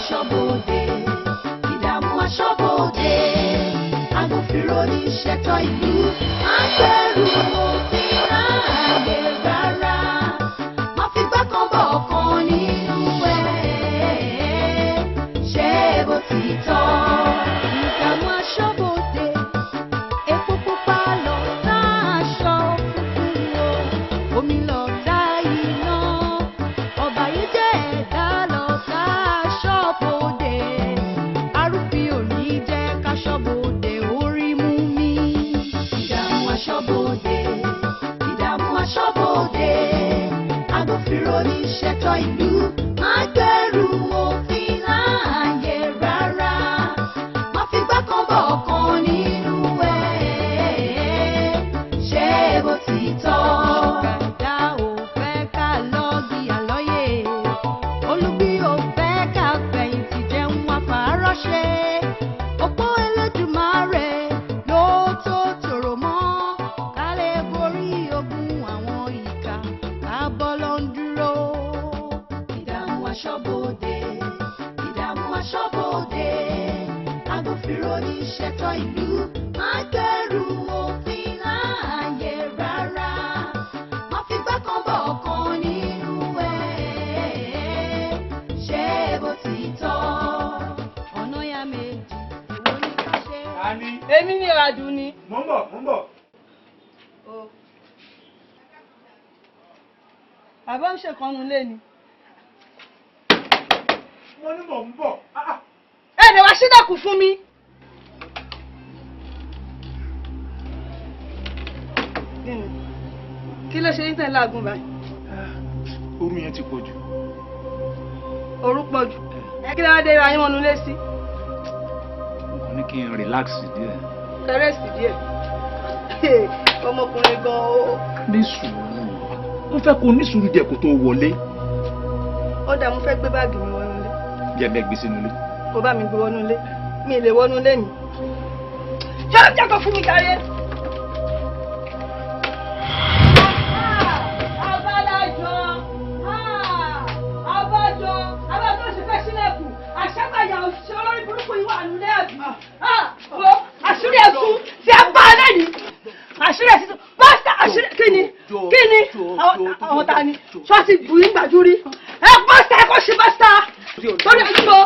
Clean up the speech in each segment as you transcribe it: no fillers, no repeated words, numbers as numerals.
aṣọ́bodè, ìdààmú aṣọ́bodè, agbófinró ní ṣètò ìlú, agbẹ̀rù òfin láàyè rárá, má fi gbá kan bọ̀ kan nínú ẹ̀, ṣé bó ti tọ́. Ìdààmú aṣọ́bodè, epo pupa lọ tá aṣọ funfun o, omi lọ tá iná, ọ̀bàyéjẹ́ ẹ̀dá lọ tá aṣọ́bodè, arúfin ò ní jẹ́ káṣọ́bodè orí mú mi. Ìdààmú aṣọ́bodè, ìdààmú aṣọ́bodè, agbófinró ní ṣètò ìlú, agbẹ̀rù òfin láàyè rárá, má fi gbá kan bọ̀ kan nínú ẹ̀, ṣé bó ti tọ́. Ọ̀gá ò fẹ́ ká lọ́ọ̀gì àlọ́yè, olùbí ò fẹ́ ká fẹ̀yìntì jẹun àfàárọ̀ ṣe, òpó Elédùmarè ló tó tòrò mọ́, ká lè borí ogun àwọn ìkà, ká bọ́ lọ ń dúró. Ìdààmú aṣọ́bodè, ìdààmú aṣọ́bodè, agbófinró ní ṣètò ìlú, agbẹ̀rù òfin láàyè rárá, má fi gbá kan bọ̀ kan nínú ẹ̀, ṣé bó ti tọ́. Ọ̀nà ya méjì, èwo ni ká ṣe? Ani. Èmi ni Adùn ni. Mo ń bọ̀. Bàbá ń ṣèkànnù lé ni. Mo ní mò ń bọ̀. Ẹ̀ẹ́dẹ̀ wá sílẹ̀kùn fún mi. Kí ló ṣe yín tẹ̀ láàgùn báyìí? Orú yẹn ti pọ̀ jù. Òru pọ̀ jù. Kí ló dé ra yín wọnú lé sí? Mo kàn ní kí n relax díẹ̀. Kẹrẹ́sì díẹ̀. Ọmọkùnrin gan-an ó. Ní sùúrù. Mo fẹ́ kó ní sùúrù díẹ̀ kó tó wọlé. Ó dà mo fẹ́ gbé báàgì mi wọnú ilé. Jẹ́ bẹ́ẹ̀ gbé sínú ilé. Kó bá mi gbé wọnú ilé. Mi ì lè wọnú ilé mi. Ṣé ó jẹ́ kó fún mi káyé? Abájọ ṣe fẹ́ sílẹ̀kùn. Àṣàbàyà òṣìṣẹ́ olórí burúkú yìí wà nílé ẹ̀bùn. Àṣírí ẹ̀sùn tí a bá lẹ́yìn. Àṣírí ẹ̀sùn pásítà àṣírí kíni àwọn ta ni ṣọ́ọ̀ṣì bù yín gbàjú rí. Ẹ pásítà ẹ kò ṣe pásítà. Lórí ẹ̀sùn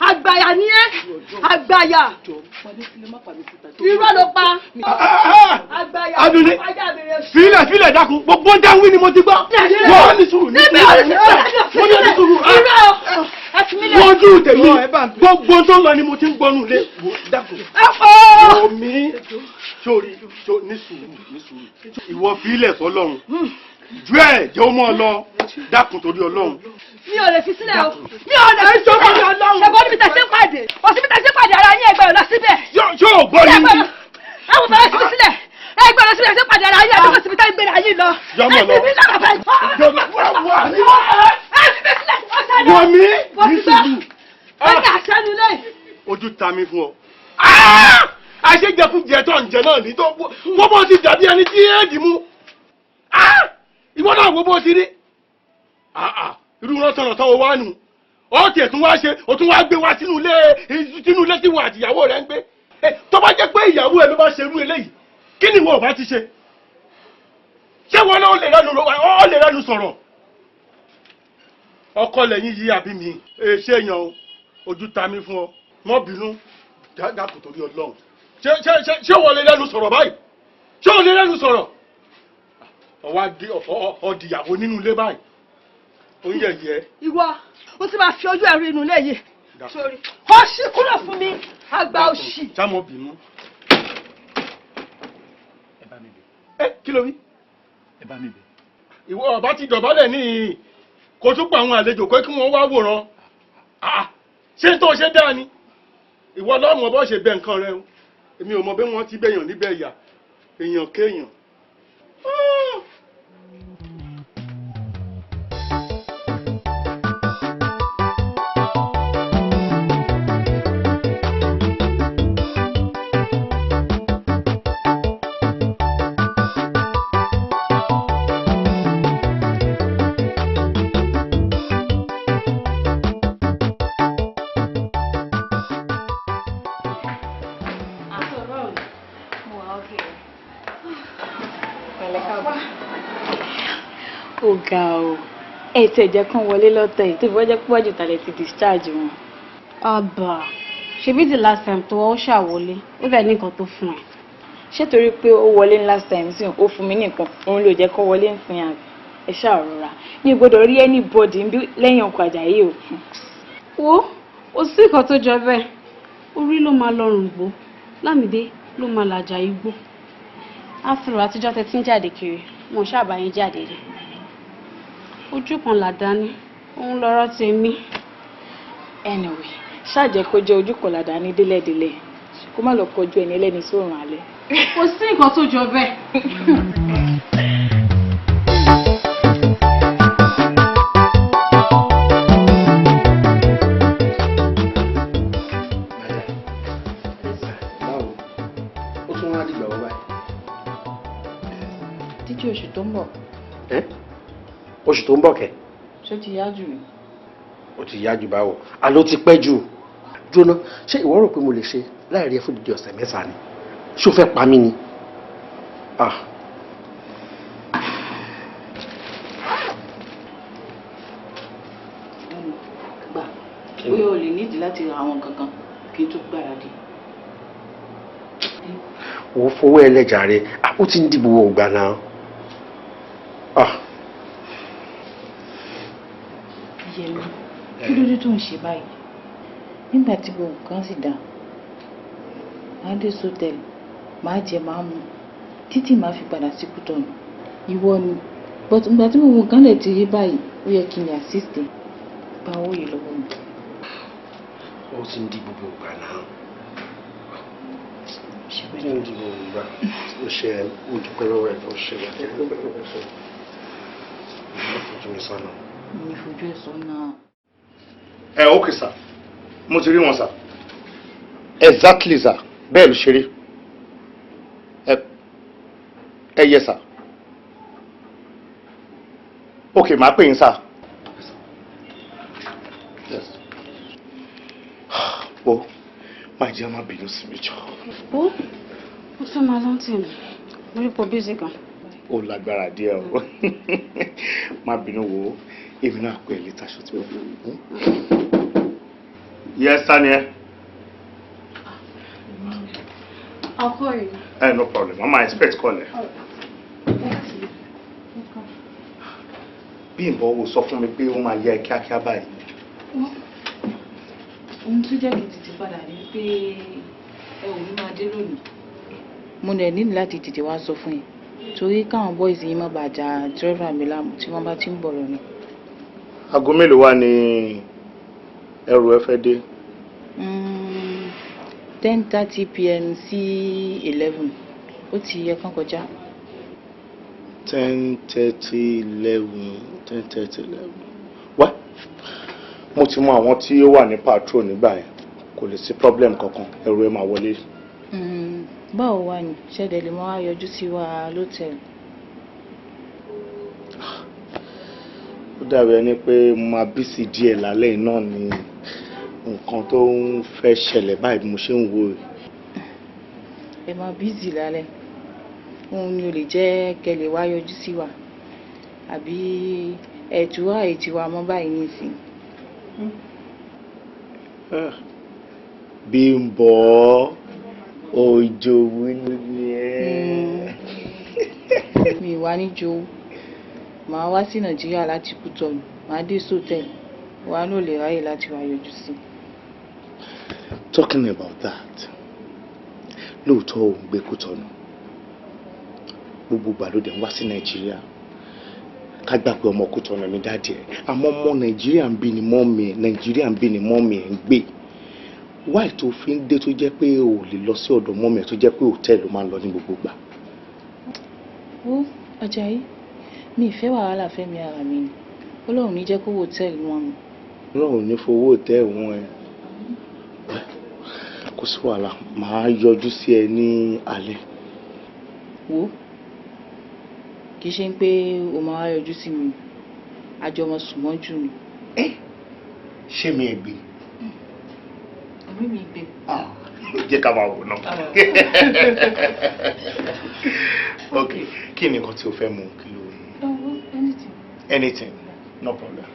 àgbàyà ni ẹ́ àgbàyà. Irọ́ ló pa. Àgbàyà Adùnní, fílẹ̀ dákun, gbogbo ń dáwí ni mo ti gbọ́. Wọ́n ní sùúrù ní sùúrù. Wọ́n ojú tèmi, gbogbo tó ń lọ ni mo ti ń gbọ́nù lé. Dákun, omi, sórí, ní sùúrù. Ìwọ fílẹ̀ sọ́lọ́run. Ju ẹ̀ jẹ́ ó mọ́ ọ lọ. Dákun torí Ọlọ́run. Mi ò lè fi sílẹ̀ o. Mi ò lè fi sílẹ̀ o. Ṣẹ̀bọ́n níbi tẹ̀sí pàdé. Òsibí tẹ̀sí pàdé ara yín ẹgbẹ́ ò lọ síbẹ̀. Yóò gbọ́ ni. Ẹ wò bẹ̀rẹ̀ síbi sílẹ̀. Ẹgbẹ́ lọ síbi tẹ̀sí pàdé ara yín ẹgbẹ́ òsibí tẹ̀sí gbéra yín lọ. Jọmọ lọ. Ẹ fi sílẹ̀ bàbá yìí. Ẹ fi mi sílẹ̀. Wọ́n mi ní sùúrù. Ẹ ní àṣẹnu lé. Ojú ta mi fún ọ. Àṣejẹkújẹ tó ń jẹ náà ní tó wọ́n bó ti dàbí ẹni tí éèdì mú. Ìwọ náà wo bó ti rí. Irú wọn tọ̀nà tọ́wọ́ wá nù. Ó tiẹ̀ tún wá ṣe, ó tún wá gbé wá sínú ilé tí wọ́n àti ìyàwó rẹ̀ ń gbé. Tó bá jẹ́ pé ìyàwó ẹ̀ ló bá ṣe irú eléyìí, kí ni ìwọ ò bá ti ṣe? Ṣé wọn náà ó lè rẹ́nu sọ̀rọ̀? Ọkọ lẹ́yìn yí àbí mi. Ṣé èèyàn ojú ta mi fún ọ? Mọ́ bínú. Dákun torí Ọlọ́run. Ṣé wọ́n lè rẹ́nu sọ̀rọ̀ báyìí? Ṣé wọ́n lè rẹ́nu sọ̀rọ̀? Ọdìyàwó nínú ilé báyìí. Ó ń yẹ̀yẹ́. Ìwọ, ó ti máa fi ojú ẹ̀rù inú ilé yìí. Sórí. Ó ṣí kúrò fún mi, àgbà òṣì. Jámọ̀ bínú. Ẹ bá mi bẹ̀. Kí ló wí? Ẹ bá mi bẹ̀. Ìwọ ọba ti dọ̀bálẹ̀ ní kò tún pa àwọn àlejò pé kí wọ́n wá wòran. Ṣé tó ṣe dáa ni? Ìwọ lọ́mọ bọ́ ṣe bẹ nǹkan rẹ o. Èmi ò mọ bí wọ́n ti bẹ̀yàn níbẹ̀ yà. Èèyàn kéèyàn. Ó ga o. Ẹ tẹ̀ jẹ́ kán wọlé lọ́tẹ̀ yìí tó fi wọ́n jẹ́ pé wájú tàlẹ̀ ti discharge wọn. Abba, ṣebí the last time tó ó ṣàwọlé, ó dẹ̀ ní nǹkan tó fún ẹ. Ṣé torí pé ó wọlé last time sí ó fún mi nìkan òun ló jẹ́ kó wọlé ń sin àgbẹ̀? Ẹ ṣàrọ̀ra. Mi ò gbọ́dọ̀ rí anybody lẹ́yìn ọkọ̀ Àjàyí o. Wo, ó sì nǹkan tó jọ bẹ́ẹ̀. Orí ló máa lọ́rùn gbó. Lámìdé ló máa làjà igbó. After àtijọ́ tẹ tí ń jáde kiri, wọn ṣàbà yín jáde rí. Ojú kan làdá ní, òun lọ́rọ̀ tèmi. Anyway, ṣáàjẹ́ kó jẹ́ ojú kan làdá ní délẹ̀délẹ̀. Kó má lọ kọjú ẹni ẹlẹ́ni sórùn alẹ́. Kò sí nǹkan tó jọ bẹ́ẹ̀. Oṣù tó ń bọ̀. Oṣù tó ń bọ̀ kẹ́? Ṣé ó ti yá jù ni? Ó ti yá jù báwo? Àló ti pẹ́ jù. Jóná, ṣé ìwọ rò pé mo lè ṣe láìrí ẹ fún dídí ọ̀sẹ̀ mẹ́fà ni? Ṣé o fẹ́ pa mí ni? Gbà, bóyá o lè nídìí láti ra àwọn kankan kí n tó gbáradì. Wò fowó ẹlẹ́jà rẹ̀, ó ti ń dìbò ògbà náà. Yẹmi, kí ló dé tó ń ṣe báyìí? Nígbà tí gbogbo nǹkan sì dá, máa dé sọ́tẹ̀lì, máa jẹ máa mu, títí máa fi padà sí Kútọ̀nù. Ìwọ ni, but ìgbà tí gbogbo nǹkan lè ti rí báyìí, ó yẹ kí n assist ẹ. Gba owó yìí lọ́wọ́ mi. Ó ti ń dìbò ògbà náà. Ó ti ń dìbò ògbà. Ó ṣe ojúpẹ́ lọ́wọ́ ẹ̀ ló ṣe wá. Mi fojú ẹ̀ sọ́nà. Okay sir, mo ti rí wọn sir. Exactly sir, bẹ́ẹ̀ ló ṣe rí. Yes sir. Okay, màá pè yín sir. Yes. Ó máa jẹ́ má bínú sí mi jọ. Ó fẹ́ máa lọ́ntì mi, mo rí pọ̀ bísí kan. Ó lágbára díẹ̀ o. Má bínú wo. Èmi náà pè lítà ṣọ́ tí wọ́n. Yes, Tanya. I'll call you. No problem. Mama, I expect call. Bímbọ́ wo sọ fún mi pé ó máa yá ẹ kíákíá báyìí. Ohun tó jẹ́ kí n tètè padà ní pé ẹ ò ní máa dé lónìí. Mo nẹ̀ nílò láti tètè wá sọ fún yín torí káwọn boys yín má bàa ja dírẹ́fà mi láàmú tí wọ́n bá ti ń bọ̀ lọ́nà. Aago mélòó wá ni ẹrù ẹ fẹ́ dé? 10:30 p.m. sí 11. Ó ti yẹ kán kọjá. 10:30, 11. Wá, mo ti mọ àwọn tí ó wà ní patrol nígbà yẹn. Kò lè sí problem kankan. Ẹrù ẹ máa wọlé. Báwo wá ni? Ṣẹ́dẹ̀ lè máa yọjú sí wa lótẹ́ẹ̀lì. Ó dàbí ẹni pé mo máa bísí díẹ̀ lálẹ́ náà ni nǹkan tó ń fẹ́ ṣẹlẹ̀ báyìí bí mo ṣe ń wò. Ẹ máa bísí lálẹ́. Òun ni ó lè jẹ́ kẹ́lẹ̀ wá yọjú sí wa. Àbí ẹ̀tùwá ètìwá mọ́ báyìí nísìn. Bímbọ́ òjòwú ni ẹ́. Mi wá ní jowú. Màá wá sí Nàìjíríà láti Kútọ̀nù. Màá dé sọ́tẹ̀lì. Wàá náà lè ráyè láti wá yọjú sí. Talking about that, lóòótọ́ ò ń gbé Kútọ̀nù. Gbogbo ìgbà ló dẹ̀ ń wá sí Nàìjíríà. Ká gbà pé ọmọ Kútọ̀nù ni dáàdì ẹ̀. Àmọ́ ọmọ Nàìjíríà ń bí ni mọ́mì ẹ̀. Nàìjíríà ń bí ni mọ́mì ẹ̀ ń gbé. Wáì tó fi ń dé tó jẹ́ pé o ò lè lọ sí ọ̀dọ̀ mọ́mì ẹ̀ tó jẹ́ pé hòtẹ́ẹ̀lì ló máa ń lọ ní gbogbo ìgbà. Ó Àjàyí, mi ìfẹ́ wàhálà fẹ́mi ara mi ni. Ọlọ́run ní jẹ́ kó hòtẹ́ẹ̀lì wọn mi. Ọlọ́run ní fowó hòtẹ́ẹ̀lì wọn ẹ. Kò sí wàhálà, màá yọjú sí ẹ ní alẹ́. Wo, kì í ṣe pé o máa wá yọjú sí mi. Àjọ ọmọ sùnmọ́jú ni. Ṣé mi ẹ gbé? Orí mi gbé. Jẹ́ ká máa wò náà. Okay, kí ni nǹkan tí o fẹ́ mú kí ló? Anything. Anything, no problem.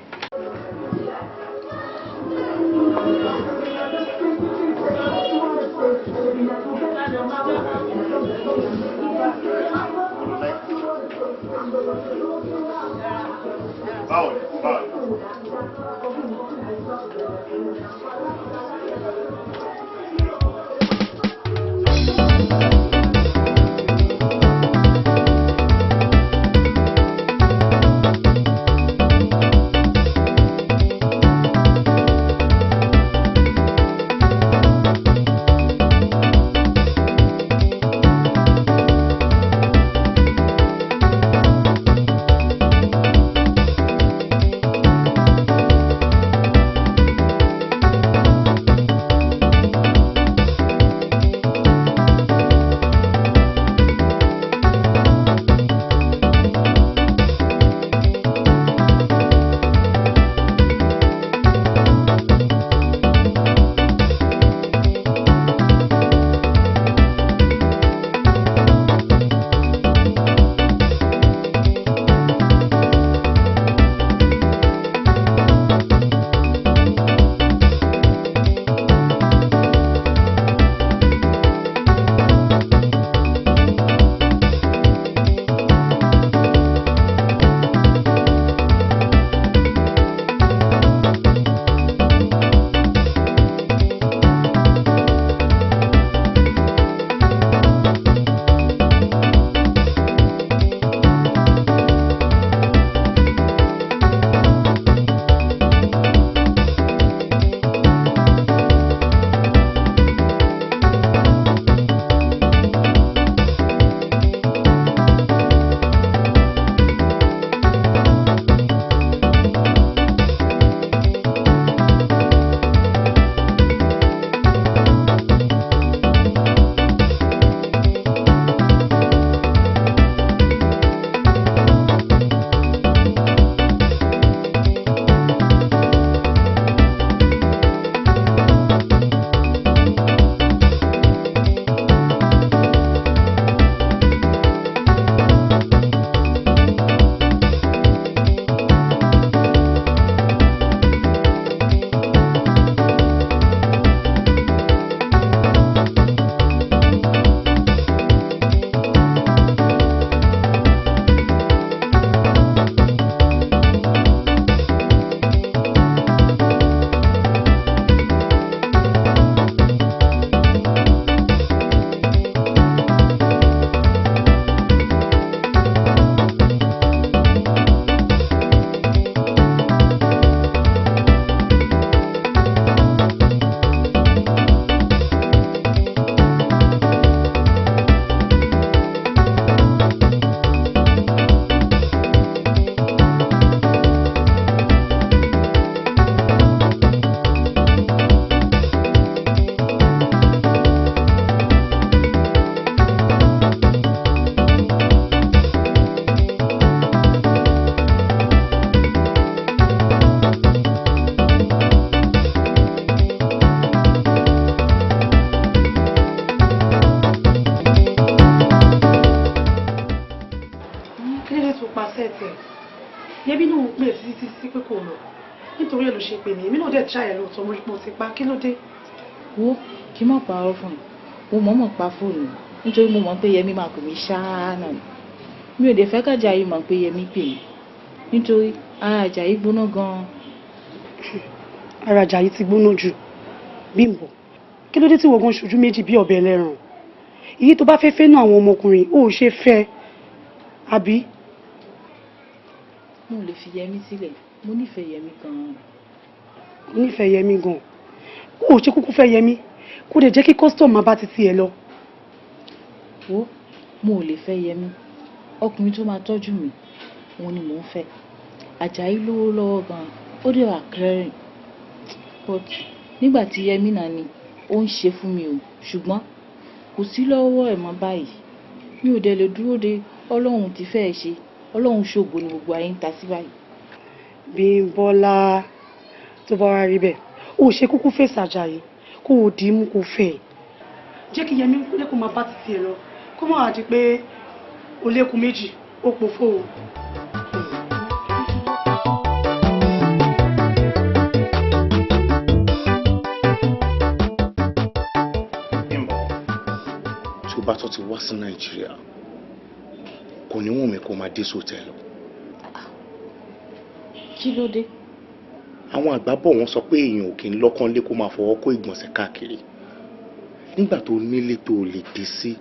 Báwo. Yẹ́bí náà ń pè títí sí pé kò lọ nítorí ẹ̀ ló ṣe pè mí èmi náà dẹ̀ ṣàyẹ̀ lóòótọ́ mo rí pé mo ti pa kí ló dé. Wo kí n má parọ́ fún mi mo mọ̀ọ́mọ̀ pa fóònù nítorí mo mọ̀ pé Yẹmí máa pè mí ṣáá náà mi ò dẹ̀ fẹ́ kájà yìí mọ̀ pé Yẹmí pè mí nítorí ara Àjàyí gbóná gan-an. Ara Àjàyí ti gbóná jù Bímbọ́ kí ló dé tí wọ́n ṣojú méjì bí ọ̀bẹ ẹlẹ́ran èyí tó bá fẹ́ fẹ́ náà àwọn ọmọkùnrin ó ṣe fẹ́ àbí. Mo lè fi Yẹmí sílẹ̀ mo nífẹ̀ẹ́ Yẹmí gan-an. Mo nífẹ̀ẹ́ Yẹmí gan-an ó ṣe kúkú fẹ́ Yẹmí kó dẹ̀ jẹ́ kí kọ́sítọ̀mù bá ti tiẹ̀ lọ. Wo mo ò lè fẹ́ Yẹmí ọkùnrin tó máa tọ́jú mi òun ni mò ń fẹ́. Àjàyí lówó lọ́wọ́ gan-an ó dẹ̀ wà kẹrin but nígbà tí Yẹmí náà ni ó ń ṣe fún mi o ṣùgbọ́n kò sí lọ́wọ́ ẹ̀ mọ́ báyìí mi ò dẹ̀ lè dúró de Ọlọ́run ti fẹ́ ṣe Ọlọ́run ṣògo ni gbogbo ayé ń ta sí báyìí. Bímbọ́lá tó bá wá rí bẹ́ẹ̀ ó ṣe kúkú fèsì Àjàyí kó o dì í mú kó fẹ́ ẹ̀ jẹ́ kí Yẹmí kó máa bá ti tiẹ̀ lọ kó máa di pé ó lékun méjì ó pòfo o. tí o bá tó ti wá sí Nàìjíríà kò ní wùn mí kó máa dé sóòtẹ́ẹ̀lì. Kí ló dé? àwọn àgbà bọ̀ wọ́n sọ pé èèyàn ò kì í lọ́kàn lé kó máa fọwọ́ kó ìgbọ̀nsẹ̀ káàkiri nígbà tó nílé tó lè dé sí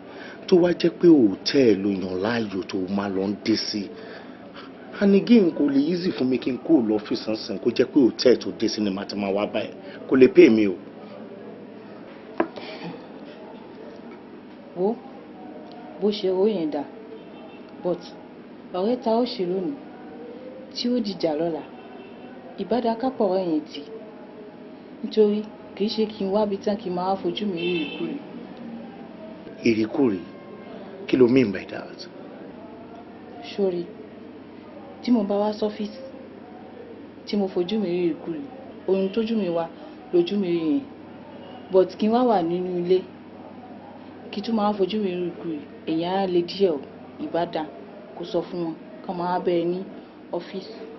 tó wá jẹ́ pé òtẹ́ẹ̀lì yàn láàyò tó máa lọ ń dé sí and again kò lè easy fún mi kí n kúrò lọ́fíìsì nsìn kó jẹ́ pé òtẹ́ẹ̀lì tó dé sí ni màá ti máa wá báyìí kò lè pè mí o. wo bó ṣe owó yẹn dà but ọ̀rẹ́ ta ó ṣe lónìí tí ó dìjà lọ́la ìbádakápọ̀ ọ̀rẹ́ yẹn tì nítorí kì í ṣe kí n wábi tán kí n máa fojú mi rí ìkúrè. ìrìkúrì kí ló mean by that? sórí tí mo bá wá sọ́fíìsì tí mo fojú mi rí ìkúrè ohun tójú mi wá lójú mi rí yẹn but kí n wá wà nínú ilé kí tún máa fojú mi rí ìkúrè èèyàn á lè díẹ̀ o ìbádàn kó sọ fún wọn ká máa bẹ̀rẹ̀ ní ọ́fíìsì.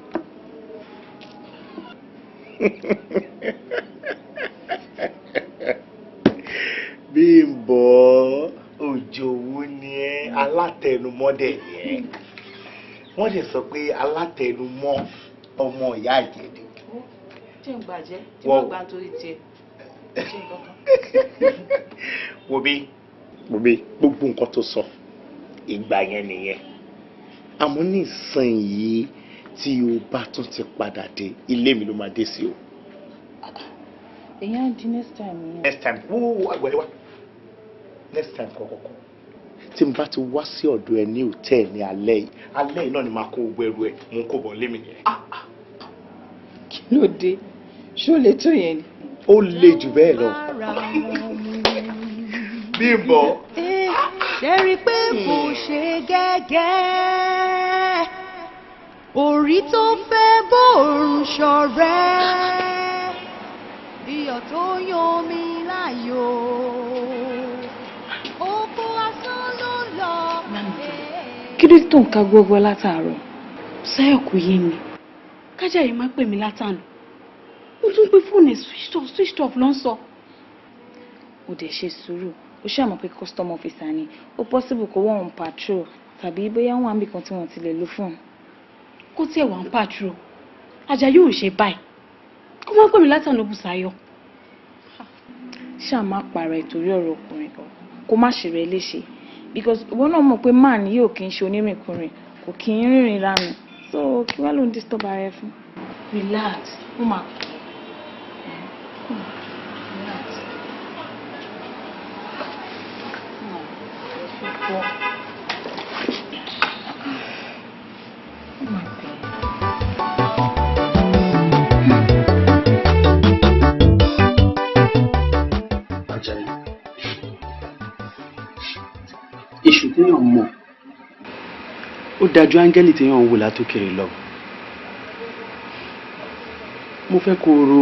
Bímbọ́ òjòwú ni ẹ́ alátẹnumọ́dẹ̀ ni ẹ́ wọ́n lè sọ pé alátẹnumọ́ ọmọ ìyá àjẹdẹ. tí n gbàjẹ́ tí mo gbà nítorí tiẹ̀ ṣe nǹkan kan. wo bí gbogbo nǹkan tó sọ ìgbà yẹn nìyẹn àmọ́ ní ìsìn yìí tí o bá tún ti padà dé ilé mi ló máa dé sí o. èèyàn di next time yẹn. next time wá next time kọ̀ọ̀kan tí n bá ti wá sí ọ̀dọ̀ ẹ ní hòtẹ́ẹ̀lì ní alẹ́ yìí náà ni máa kó gbogbo ẹrù ẹ mú kó bọ̀ lémi nìyẹn. kí ló dé ṣó lè tó yẹn ni. ó le jù bẹ́ẹ̀ lọ. Bímbọ́. ṣe rí pé kò ṣe gẹ́gẹ́ orí tó fẹ́ bòrùn ṣọ̀rẹ́ iyọ̀ tó yan mi láyò oko asán ló lọ. kí ló tó ń ka gbogbo látàárọ̀ Ṣáyọ̀ kò yé mi kájà yìí máa pè mí látànà ó tún pé fóònù ẹ̀ switch off ló ń sọ. ó dẹ̀ ṣe sùúrù ó ṣàmọ̀ pé custom officer ni ó possible kó wọ́n on patrol tàbí bóyá wọ́n àmì kan tí wọ́n ti lè lò fún un. kó tiẹ̀ wà ń patrol ajá yóò ṣe báyìí kó má pè mí látànà Bùsáyọ̀. ṣáà má para ìtorí ọ̀rọ̀ ọkùnrin kan kó má ṣe rẹ̀ léṣe because ìwọ náà mọ̀ pé man yóò kí n ṣe onírìnkùnrin kò kí n rìnrìn lánàá so kí wá ló ń disturb ara ẹ fún. relax ó máa relax. Èṣù téèyàn mọ̀ ó dájú áńgẹ́lì téèyàn ń wò látòkèrè lọ. Mo fẹ́ kó ro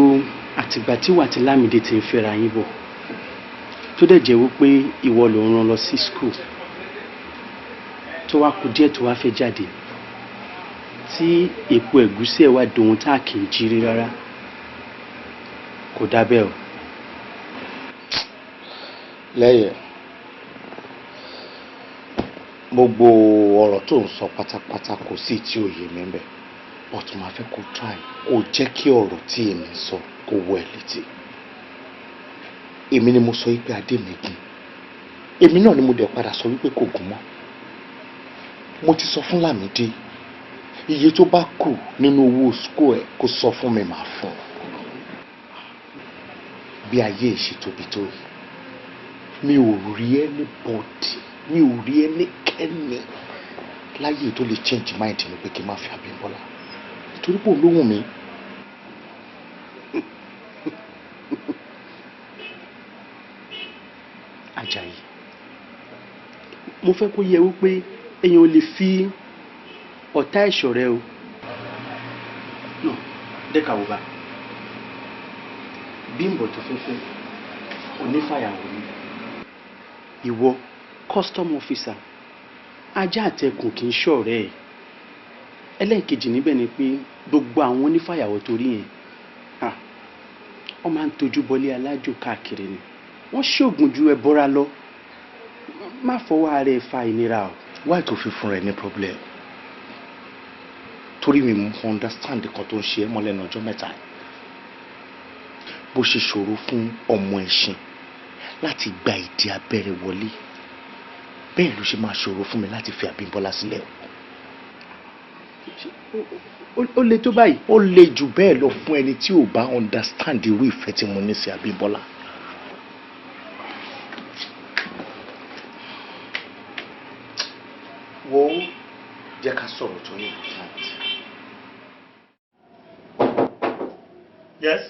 àtìgbà tí wà tí Lámìdé ti ń fẹ́ra yín bọ̀ tó dẹ̀ jẹ́ wípé ìwọ ló ń rán lọ sí school tó wá kù díẹ̀ tó wá fẹ́ jáde tí èpo ẹ̀gúsí ẹ̀ wá dohun tá a kì í jírí rárá kò dábẹ́ o. lẹ́yìn gbogbo ọ̀rọ̀ tó ń sọ pátápátá kò sí tí ò yé mi bẹ́ẹ̀ but máa fẹ́ kó try kó jẹ́ kí ọ̀rọ̀ tí èmi sọ kó wọ ẹ̀ létí. èmi ni mo sọ wípé adé mi gùn èmi náà ni mo dẹ̀ padà sọ wípé kò gùn mọ́. mo ti sọ fún Lámìdé iye tó bá kù nínú owó school ẹ̀ kó sọ fún mi màá fún un. bí ayé ìṣètòbí tó yìí mi ò rí anybody mi ò rí ẹnikẹ́ni láyé tó lè change mind mi pé kí n má fi Abímbọ́lá nítorí pé olóhùn mi. Àjàyí mo fẹ́ kó yẹ wípé èèyàn ò lè fi ọ̀tá ẹ̀ṣọ́ rẹ o. no dẹ́ka wò bá Bímbọ́ tó fẹ́ fẹ́ onífàyàwó ni ìwọ custom officer ajá àtẹkùn kì í ṣọ̀rẹ́ ẹ̀. Ẹlẹ́ẹ̀kejì níbẹ̀ ni pé gbogbo àwọn onífàyàwọ́ torí yẹn wọ́n máa ń tojú bọlé alájò káàkiri ni. Wọ́n ṣoògùn ju ẹbọra lọ. Má fọwọ́ ara ẹ fa ìnira o. Why tó fi fúnra ẹ ní problem? Torí mi mú understand kan tó ń ṣe é mọ́ lẹ́nu ọjọ́ mẹ́ta. Bó ṣe ṣòro fún ọmọ ẹṣin láti gba ìdí abẹ́rẹ́ wọlé, bẹ́ẹ̀ ló ṣe máa ṣòro fún mi láti fi Abímbọ́lá sílẹ̀. Ó le tó báyìí. Ó le jù bẹ́ẹ̀ lọ fún ẹni tí ò bá understand irú ìfẹ́ tí mo ní sí Abímbọ́lá. Wo jẹ́ ká sọ̀rọ̀ tó ní important. Yes?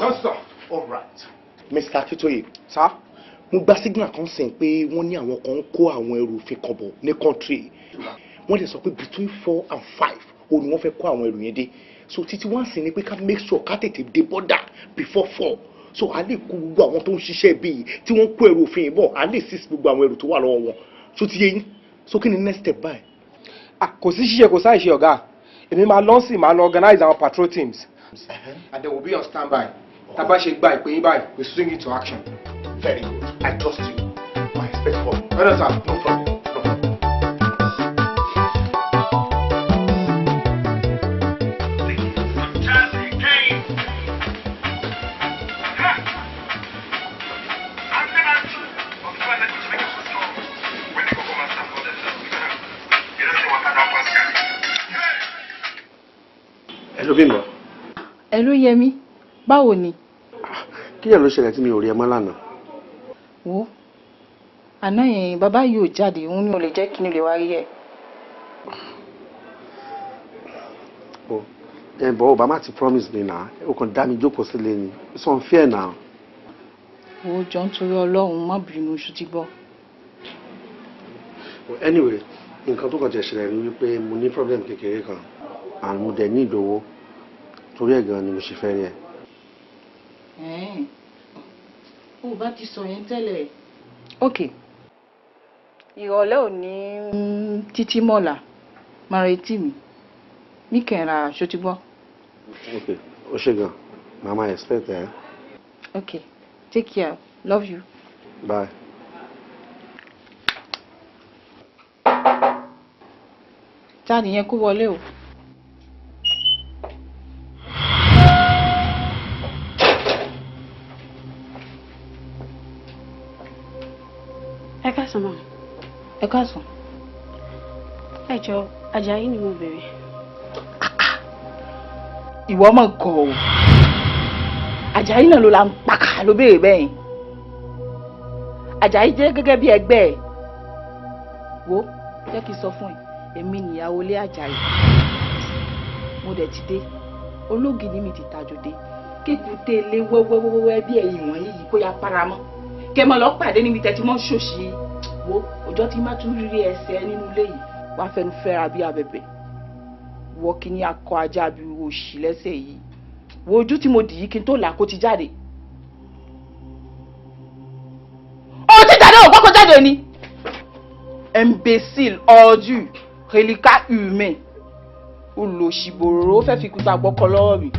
Yes, sir. All right. Mr. Akitoye, sir, mo gba signal kan sìn pé wọ́n ní àwọn kan ń kó àwọn ẹrù òfin kan bọ̀ ní country. Wọ́n lè sọ pé between 4 and 5 òun ni wọ́n fẹ́ kó àwọn ẹrù yẹn dé. So títí wọ́n sì ní pé ká make sure ká tètè dé border before 4. So a lè kó gbogbo àwọn tó ń ṣiṣẹ́ bíi tí wọ́n kó ẹrù òfin yìí bọ̀, a lè seize gbogbo àwọn ẹrù tó wà lọ́wọ́ wọn. So ti yé yín. So kí ni next step báyìí? Kò sí ṣíṣe kò sáì ṣe ọ̀gá. Èmi máa lọ sí máa lọ organize our patrol teams. And they will be on standby. Tá bá ṣe gba ìpè yín báyìí, we swing it to action. Very good. I trust you. My respect for you. Well done, sir. No problem. No problem. Hello Bímbọ́. Hello Yẹmí, báwo ni? Kí ló ṣẹlẹ̀ tí mi ò rí ẹ mọ́ lánàá? Wo àná yẹn bàbá yóò jáde, òun ni ò lè jẹ́ kí ni lè wá rí ẹ. Bọ̀ ọba má ti promise mi náà, ó kàn dá mi jókòó sílé ni. It's unfair now. Wo jọ ń torí Ọlọ́run má bínú oṣù ti gbọ́. Anyway, nǹkan tó kàn jẹ́ ṣẹlẹ̀ ni wípé mo ní problem kékeré kan. And mo dẹ̀ ní ìdòwò. Torí ẹ̀ gan ni mo ṣe fẹ́ rí ẹ. Ó bá ti sọ yẹn tẹ́lẹ̀. Ok. Ìrọ̀lẹ́ òní títí mọ́la máa retí mi. Mi kẹ̀ra aṣọ ti gbọ́. Ok, ó ṣe gan. Mama expect ẹ. Ok, take care. Love you. Bye. Jáde yẹn kó wọlé o. Ẹ káàsán ma. Ẹ káàsán. Ẹ jọ̀ọ́, Àjàyí ni mo béèrè. Ìwọ mọ̀ kọ̀ o. Àjàyí náà ló la ń pàkà ló béèrè bẹ́ẹ̀. Àjàyí jẹ́ gẹ́gẹ́ bí ẹgbẹ́ ẹ̀. Wo jẹ́ kí n sọ fún ẹ, èmi nìyàwó lé Àjàyí. Mo dẹ̀ ti dé. Ológìní mi ti tajò dé. Kékùté lé wẹ́wẹ́wẹ́wẹ́ bí ẹ̀yìn wọ̀nyí yìí kó yá paramọ́. Kẹmọ lọ pàdé níbi tẹ́tí mọ́ ṣòṣì. Wo ọjọ́ tí má tún rí ẹsẹ̀ nínú ilé yìí wá fẹnu fẹ́ra bí abẹ̀bẹ̀. Wọ́ kí ni akọ ajá bí òṣì lẹ́sẹ̀ yìí. Wo ojú tí mo dì yìí kí n tó là kó ti jáde. Ó ti jáde ò gbọ́kọ̀ jáde ni. Imbécile, ordure, reliquat humain. Olòṣìbòrò ó fẹ́ fi kúta gbọ́kọ lọ́wọ́ mi.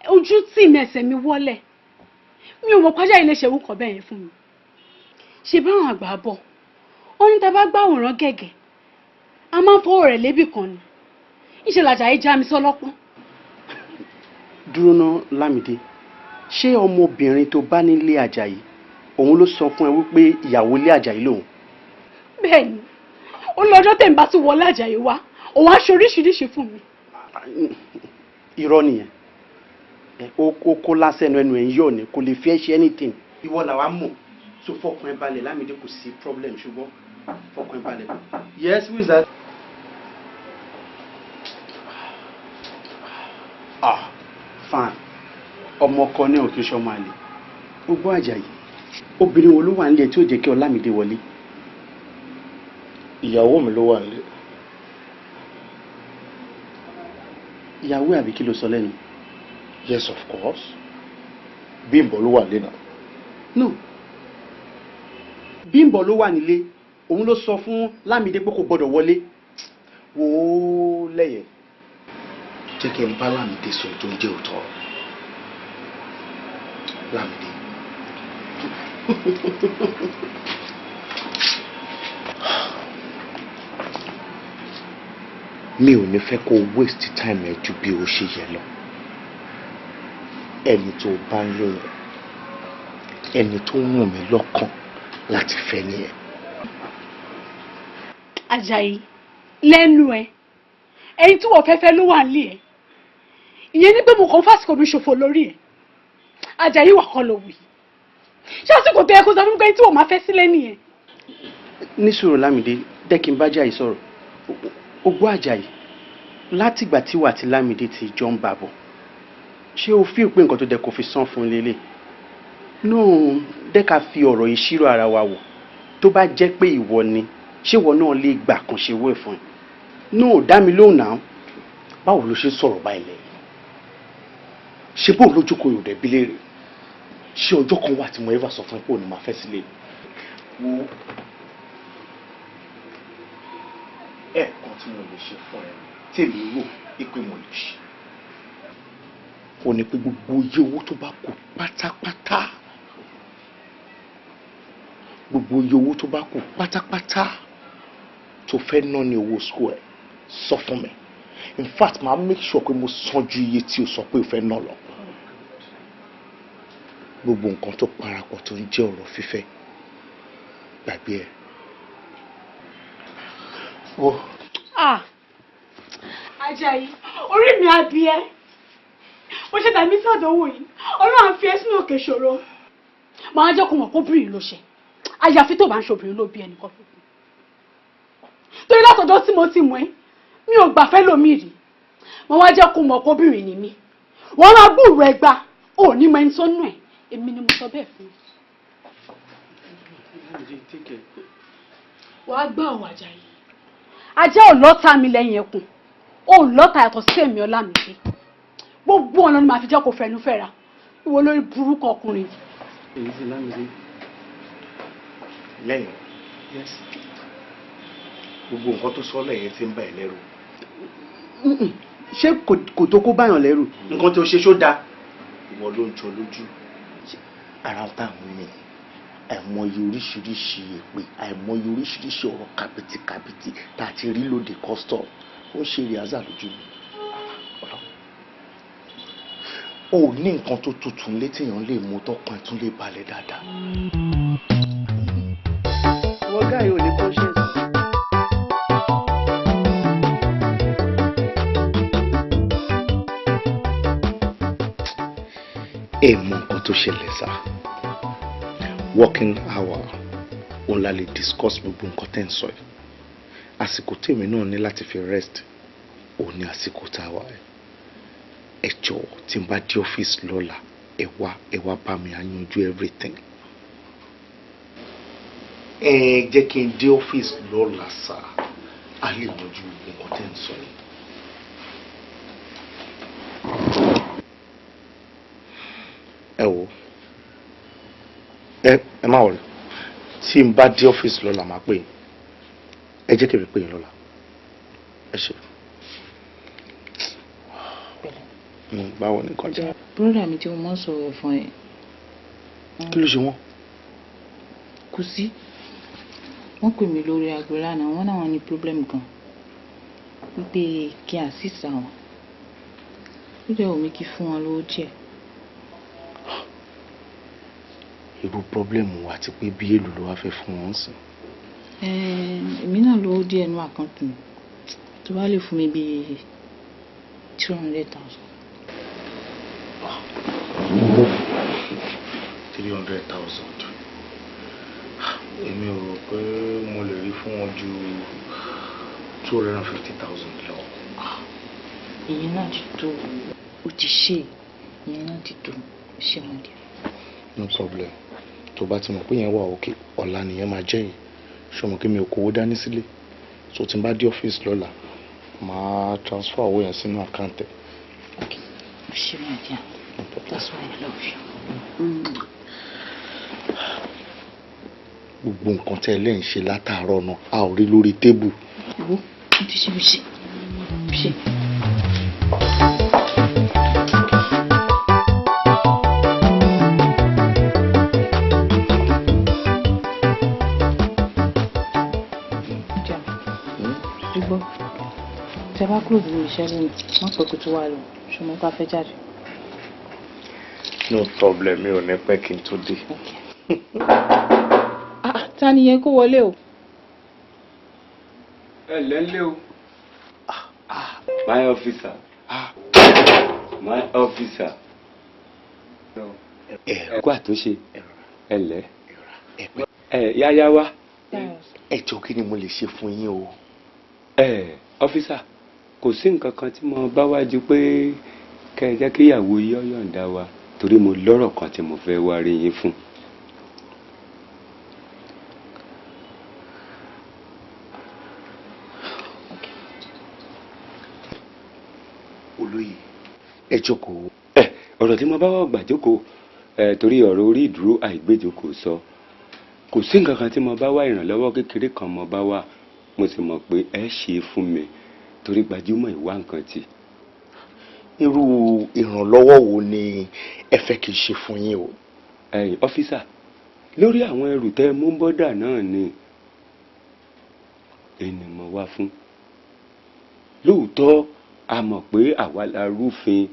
Ojú tí mẹsẹ̀ mi wọlẹ̀. Mi ò mọ̀ pàjá ilé ṣe wúkọ̀ bẹ́ẹ̀ yẹn fún mi. Ṣé báwọn àgbà bọ̀? Ó ní tá bá gbàwòrán gẹ̀gẹ̀. A máa ń fọwọ́ rẹ̀ lébì kan ni. Ìṣe l'Àjàyí já mi sọ́lọ́pọ́n. Dúró ná Lámìdé. Ṣé ọmọbìnrin tó bá nílé Àjàyí òun ló sọ fún ẹ wípé ìyàwó ilé Àjàyí lòun? Bẹ́ẹ̀ni. Ó lọ́jọ́ tẹ̀ ń bá tún wọlé Àjàyí wá. Òun á ṣe oríṣiríṣi fún mi. Irọ́ nìyẹn. Ó kó lásẹ̀nu ẹnu ẹ̀ ń yọ̀ ni kò lè fi ẹ́ ṣe anything. Ìwọ làwa mọ̀. So fọkàn ẹ balẹ̀ Lámìdé kò sí problem ṣùgbọ́n fọkàn ẹ balẹ̀. Yes, who is that? Fine. Ọmọ kan ní òkè ṣọmọ àlè. Gbogbo Àjàyí. obìnrin wo ló wà nílé tí ó jẹ́ kí Ọlámídé wọlé? ìyàwó mi ló wà nílé. ìyàwó àbí kí ló sọ lẹ́nu? Yes, of course. Bímbọ́ ló wà nílé náà. No, Bímbọ́ ló wà nílé, òun ló sọ fún Lámídé pé kò gbọdọ̀ wọlé. Wò ó lẹ́yẹ̀. Jẹ́ kí n bá Lámídé sọ tó ń jẹ́ òótọ́. Lámídé. Mi ò ní fẹ́ kó waste time ẹ ju bí o ṣe yẹ lọ. Ẹni tó bá ń lò yẹn, ẹni tó wù mí lọ́kàn láti fẹ́ nìyẹn. Àjàyí lẹ́nu ẹ̀ ẹni tí wọ́n fẹ́fẹ́ ló wà nílé ẹ̀ ìyẹn ní pé mo kàn fásitì mi ṣòfò lórí ẹ̀. Àjàyí wà kọ́ ló wí ṣé àsìkò tó yẹ kó sọ fún mi pé tí wọ́n máa fẹ́ sílẹ̀ nìyẹn. Ní sùúrù Lámídé, jẹ́ kí n bá Àjàyí sọ̀rọ̀. Ó gbọ́ Àjàyí látìgbà tí wà tí Lámídé ti jọ ń bàbọ̀, ṣé o fíìl pé nǹkan tó dẹ kó fi sán fún lélẹ̀? No, dẹ́ ká fi ọ̀rọ̀ ìṣirò ara wa wò. Tó bá jẹ́ pé ìwọ ni, ṣé ìwọ náà lè gbà kan ṣe wọ́ ẹ̀ fún ẹ? No, dá mi lóhùn náà. Báwo ló ṣe sọ̀rọ̀ báyìí lẹ́yìn? Ṣé bóun lójú kò yóò dẹ̀bi léèrè? Ṣé ọjọ́ kan wà tí mo ever sọ fún ẹ pé òun ni màá fẹ́ sílé? Wo ẹ̀ẹ̀kan tí mo lè ṣe fún ẹ tèmi rò pé mo lè ṣe. Ó ní pé gbogbo iye owó tó bá kù pátápátá, gbogbo iye owó tó bá kù pátápátá tó fẹ́ ná ní owó school ẹ̀ sọ fún mi. In fact, màá make sure pé mo san ju iye tí o sọ pé o fẹ́ ná lọ. Gbogbo nǹkan tó parapọ̀ tó ń jẹ́ ọ̀rọ̀ fífẹ́ gbàgbé ẹ̀. Àjàyí orí mi á bí ẹ́ ó ṣe tàbí sọ̀dọ̀wò yìí Ọlọ́run á fi ẹ́ sínú òkè ṣòro. Màá jẹ́ kó mọ̀ kóbìnrin ló ṣe àyàfi tó bá ń ṣobìnrin ló bí ẹnì kan tó kù. Torí látọ̀dọ̀ tí mo ti mọ̀ ẹ́ mi ò gbà fẹ́ lómi rí. Mo wá jẹ́ kó mọ̀ kóbìnrin ni mí. Wọ́n máa gbúrò ẹgbà ò ní mọ ẹni tó nù ẹ̀. Èmi ni mo sọ bẹ́ẹ̀ fún un. Wàá gbọ́ àwọn Àjàyí. Ajá ò lọ́ta mi lẹ́yìn ẹkùn. Ó lọ́ta yàtọ̀ sí èmi Ọlámídé. Gbogbo ọ̀nà ni màá fi jẹ́ kó fẹnu fẹ́ra. Ìwọ lórí burúkú ọkùnrin. Èyí sì Lámídé. Lẹ́yìn. Yes. Gbogbo nǹkan tó sọ lẹ́yìn tí ń bà ẹ́ lẹ́rù. Ṣé kò tó kó báyàn lẹ́rù? Nǹkan tí o ṣe ṣó dáa. Ìwọ ló ń jọ lójú. Ara táwọn ní àìmọye oríṣiríṣi èpè, àìmọye oríṣiríṣi ọ̀rọ̀ kàbìtìkàbìtì tá a ti rí lóde custom. Ó ń ṣe rìázà lójú mi. O ò ní nǹkan tó tutù létí èèyàn lè mú tọkàn ẹ̀ tún lè balẹ̀ dáadáa. Wọ́n gáà yóò ní conscience. Mọ nǹkan tó ṣẹlẹ̀ sá. Working hour òun la lè discuss gbogbo nǹkan tẹ́ ń sọ yìí. Àsìkò tèmi náà ní láti fi rest òun ní àsìkò tá a wà ẹ̀. Ẹ jọ̀ọ́ tí n bá dé ọ́fíìsì lọ́la ẹ wá bá mi yanjú everything. Jẹ́ kí n dé ọ́fíìsì lọ́la sá a lè yanjú gbogbo nǹkan tẹ́ ń sọ yìí. Ẹ wò ẹ má wọlé tí n bá dé ọ́fíìsì lọ́la máa pè yín. Ẹ jẹ́ kí n pè yín lọ́la. Ẹ ṣé. Báwo ni nǹkan jẹ́? bróda mi tí mo máa ń sọ̀rọ̀ fún ẹ. Kí ló ṣe wọ́n? Kò sí. Wọ́n pè mí lórí aago lánàá wọ́n náà wọ́n ní problem gan. Wípé kí n assist àwọn. Ó jẹ́ òun mi kí fún wọn lówó díẹ̀. Irú pọ́blẹ́mù wa ti pé bí èlò ló wá fẹ́ fún wọn sí. Èmi náà lówó díẹ̀ nínú àkáǹtì mi tó bá lè fún mi bíi 200,000. 300,000. Èmi ò rò pé mo lè rí fún wọn ju 250,000 lọ. Ìyẹn náà ti tó ó ti ṣe ìyẹn náà ti tó ṣe wọn díẹ̀. No problem. tó bá ti mọ̀ pé yẹn wà òkè ọ̀la nìyẹn máa jẹ́ yìí ṣọmọ kí mi ò kówó dání sílé so tí n bá dé ọ́fíìsì lọ́la máa transfer owó yẹn sínú àkáǹtì. Okay, ṣe máa jẹ́ that's why I love you. Gbogbo nǹkan tẹ́ ẹ lẹ́yìn ṣe látàárọ̀ náà a ò rí lórí tébù. Ìwọ ti ṣe bí ṣe. Tẹ bá kúrò nínú iṣẹ́ lónìí, má pẹ́ kó tó wá lọ, ṣùgbọ́n ká fẹ́ jáde. No problem, mi ò ní pẹ́ kí n tó dé. Ta ni yẹn kó wọlé o? Ẹ lẹ́lẹ́ o. My officer. My officer. Ẹ̀kú àtúnṣe. Ẹ lẹ́. Yáyá wá. Ẹ jọ̀ọ́ kí ni mo lè ṣe fún yín o? Officer, kò sí nǹkan kan tí mo bá wájú pé kẹ́ ẹ jẹ́ kí ìyàwó yín ó yọ̀ǹda wa torí mo lọ́rọ̀ kan tí mo fẹ́ wá rí yín fún. Olóyè, ẹ jókòó. Ọ̀rọ̀ tí mo bá wá gbà jókòó torí ọ̀rọ̀ orí ìdúró àìgbéjókòó sọ. Kò sí nǹkan kan tí mo bá wá ìrànlọ́wọ́ kékeré kan mo bá wá mo sì mọ̀ pé ẹ ṣe fún mi torí gbajúmọ̀ ìwà nǹkan tí. Irú ìrànlọ́wọ́ wo ni ẹ fẹ́ kí n ṣe fún yín o? Ọ́físà, lórí àwọn ẹrù tẹ́ mú bọ́dà náà ni ẹni mo wá fún. Lóòótọ́ a mọ̀ pé àwa la rúfin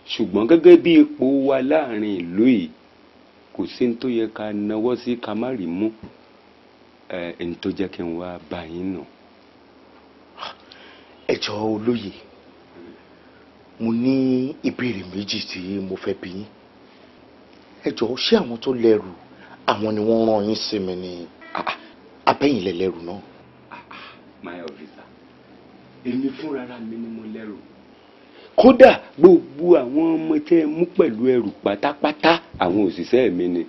ṣùgbọ́n gẹ́gẹ́ bí ipò wa láàrin ìlú yìí kò sí ní tó yẹ ká náwó sí ká má rí mú. Ẹni tó jẹ́ kí n wá bá yín nù. Ẹ jọ̀ọ́ olóyè, mo ní ìbéèrè méjì tí mo fẹ́ bi yín. Ẹ jọ̀ọ́ ṣé àwọn tó lẹ́rù àwọn ni wọ́n rán yín sí mi ni abẹ́yìn lẹ lẹ́rù náà? My officer, èmi fúnra mi ni mo lẹ́rù. Kódà gbogbo àwọn ọmọ tẹ́ mú pẹ̀lú ẹrù pátápátá àwọn òṣìṣẹ́ mi ni.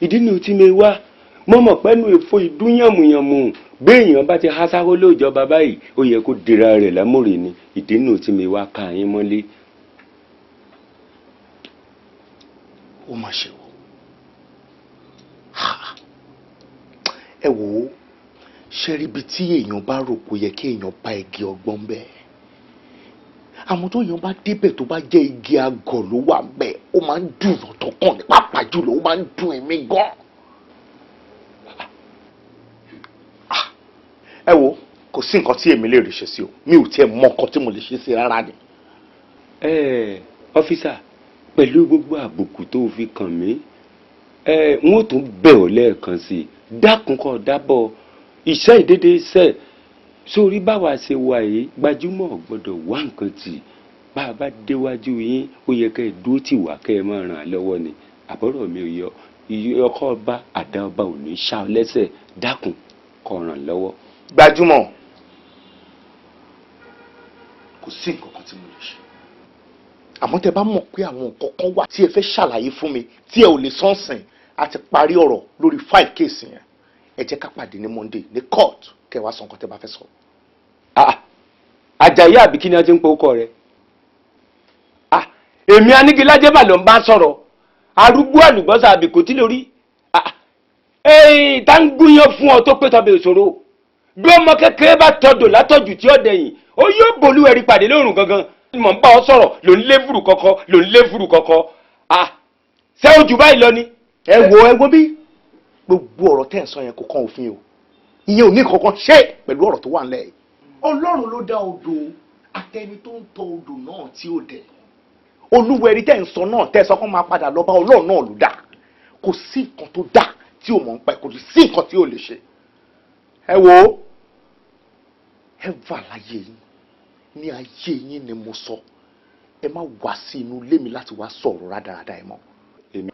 Ìdí ni tí mi wá mo mọ̀ pẹ́nu èfo ìdúnyàmùyàmù béèyàn bá ti hásáwó lóòjọba báyìí ó yẹ kó dira rẹ̀ lámòrè ni. Ìdí nù tí mi wá ká yín mọ́lé. Ó mà ṣe o. Ẹ wò ó, ṣe rí ibi tí èèyàn bá rò kó yẹ kí èèyàn bá igi ọgbọ́n bẹ́ẹ̀. Àwọn tó èèyàn bá débẹ̀ tó bá jẹ́ igi àgọ̀ ló wà bẹ́ẹ̀ ó máa ń dùn lọ́tọ̀kàn ní pàápàá jùlọ ó máa ń dùn èmi gan. Ẹ wo kò sí nǹkan tí èmi lè rí ṣe sí o, mi ò tiẹ̀ mọ nǹkan tí mo lè ṣe sí rárá ni. Ọ́físà, pẹ̀lú gbogbo àbùkù tó fi kàn mí n ó tún bẹ̀ ọ́ lẹ́ẹ̀kan sí i dákun kó dábọ̀ iṣẹ́ ìdédé iṣẹ́ sórí báwa ṣe wà yìí gbajúmọ̀ gbọ́dọ̀ wá nǹkan tì bá a bá déwájú yín ó yẹ kẹ́ ẹ dúró tì wá kẹ́ ẹ máa ràn án lọ́wọ́ ni àbọ̀rọ̀ mi ò yọ ọkọ̀ ọba àdá ọba ò ní ṣá ọ lẹ́sẹ̀ dákun kó ràn lọ́wọ́. Gbajúmọ̀, kò sí nǹkan kan tí mo lè ṣe àmọ́ tẹ́ bá mọ̀ pé àwọn nǹkan kan wà tí ẹ fẹ́ ṣàlàyé fún mi tí ẹ ò lè sọ́nsìn àti parí ọ̀rọ̀ lórí file case yẹn ẹ jẹ́ ká pàdé ní Monday ní court kẹ́ wá sọ nǹkan tẹ́ bá fẹ́ sọ. Àjàyí àbí kí ni a ti ń pe orúkọ rẹ? Èmi Anígilájẹ́ mà ló ń bá sọ̀rọ̀ arúgbó àlùbọ́sà àbíkò tí lórí tá ń gúnyán fún ọ tó pé tọ́bẹ̀ ìṣòro bí ọmọ kékeré bá tọdọ̀ látọ̀jù tí ó dẹ̀yìn ó yóò bolú ẹ̀rí pàdé lórùn gangan mọ̀ ń bá ọ sọ̀rọ̀ ló ń lé fùrù kọ̀kọ́ ṣé ó jù báyìí lọ ni. ẹ wo bí gbogbo ọ̀rọ̀ tẹ́ ẹ̀ sọ yẹn kò kàn òfin o ìyẹn ò ní kankan ṣe pẹ̀lú ọ̀rọ̀ tó wà nílẹ̀ yìí. Ọlọ́run ló dá odò àtẹni tó ń tọ odò náà tí ó dẹ̀ olúwẹ̀rí tẹ́ ń sọ náà tẹ́ sọ kó máa padà lọ bá Ọlọ́run náà ló dá kò sí nǹkan tó dá tí ò mọ̀ ń pa kò sí nǹkan tí ò lè ṣe. ẹ wo ẹ wà láyé yín ní ayé yín ni mo sọ ẹ má wá sí inú ilé mi láti wá sọ̀rọ̀ rádaràda ẹ mọ́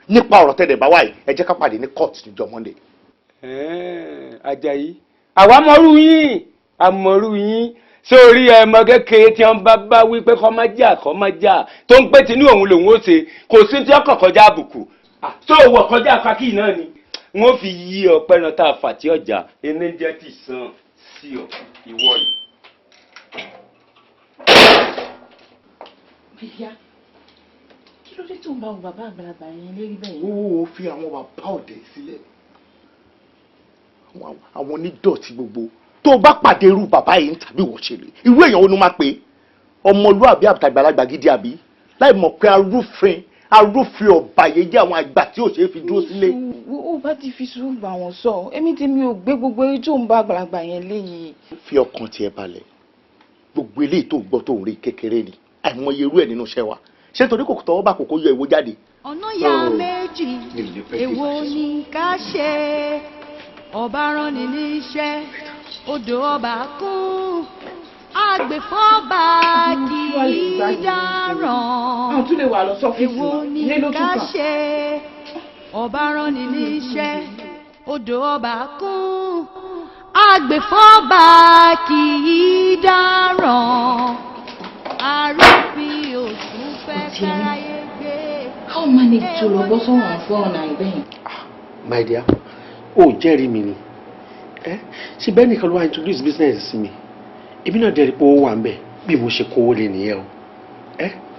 nípa ọ̀rọ̀ tẹ́lẹ̀ bá wáyé ẹ jẹ́ ká pàdé ní court níjọ́ Monday. Àjàyí àwa àmọ̀rú yín sórí ẹmọ kékeré tí wọ́n bá wí pé kọ́ má jà tó ń pè tí ní òun lòun ó ṣe kò sí tí ọkọ̀ kọjá àbùkù tó wọ̀ kọjá fákì náà ni wọ́n fi yí ọpẹ́ náà tá a fà tí ọjà ẹni jẹ́ ti san sí ọ ìwọ yìí. Bíyá, kí ló dé tó ń bá àwọn bàbá àgbàlagbà yẹn lérí bẹ́ẹ̀? Ó fi àwọn bàbá ọ̀dẹ̀ sílẹ̀. Àwọn onídọ̀tí gbogbo. Tó bá pàdé irú bàbá yìí tàbí wọ́n ṣe lè. Irú èèyàn wo ni máa pè é? Ọmọlúàbí àgbàlagbà gidi àbí? Láì mọ̀ pé arúfin ọ̀bàyéjẹ́ àwọn àgbà tí ò ṣe é fi dúró sílé. Ó bá ti fi sùúrù bá wọn sọ. Èmi tí mi ò gbé gbogbo eré tó ń bá àgbàlagbà yẹn léyìí. Fi ọkàn tiẹ̀ balẹ̀. Gbogbo eléyìí tó gbọ́ tó ń rí kékeré ni. Àìmọye irú ẹ̀ nínú iṣẹ́ wa. Ṣé torí kò tọwọ́ bá kòkó yọ ìwó jáde? Ọ̀nà ya méjì, èwo ni ká ṣe? Ọba rán ni níṣẹ́, odò ọba kún. Agbèfọ́ba kì í dáràn. Èwo ni ká ṣe? Ọba rán ni níṣẹ́, odò ọba kún. Agbèfọ́ba kì í dáràn. Arúfin òtún fẹ́ káráyé gbé. How manage to lọ bọ́ sọ́wọ́n fún ọ̀nà ìgbẹ̀yìn? My dear, ó jẹ́rìí mi ni. Ṣé bẹ́ẹ̀ nìkan ló wá introduce business sí mi? Èmi náà dẹ́rìí pé ó wà ń bẹ̀ bí mo ṣe kówó lé nìyẹn o.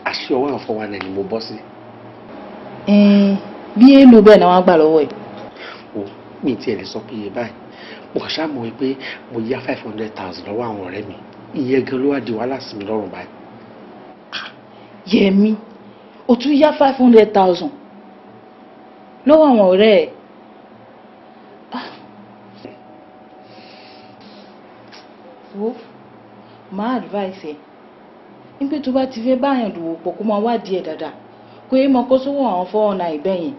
Àṣé ọwọ́ àfọwọ́nà ni mo bọ́ sí. Bí èlò bẹ́ẹ̀ náà wọ́n gbà lọ́wọ́ ẹ̀. Mi tiẹ̀ lè sọ pé iye báyìí. Mo kàn ṣáà mọ̀ pé mo yá 500,000 lọ́wọ́ àwọn ọ̀rẹ́ mi. Ìyẹn gan ló wá di wàhálà sí mi lọ́rùn báyìí. Yẹmi, o tún yá 500,000 lọ́wọ́ àwọn ọ̀rẹ́ ẹ̀. Wo, máa advice ẹ̀ nígbà tó bá ti fẹ́ báyàn dòwò pọ̀ kó máa wádìí ẹ̀ dáadáa kó yé mọ kó sówó àwọn 419 ìbẹ̀yìn.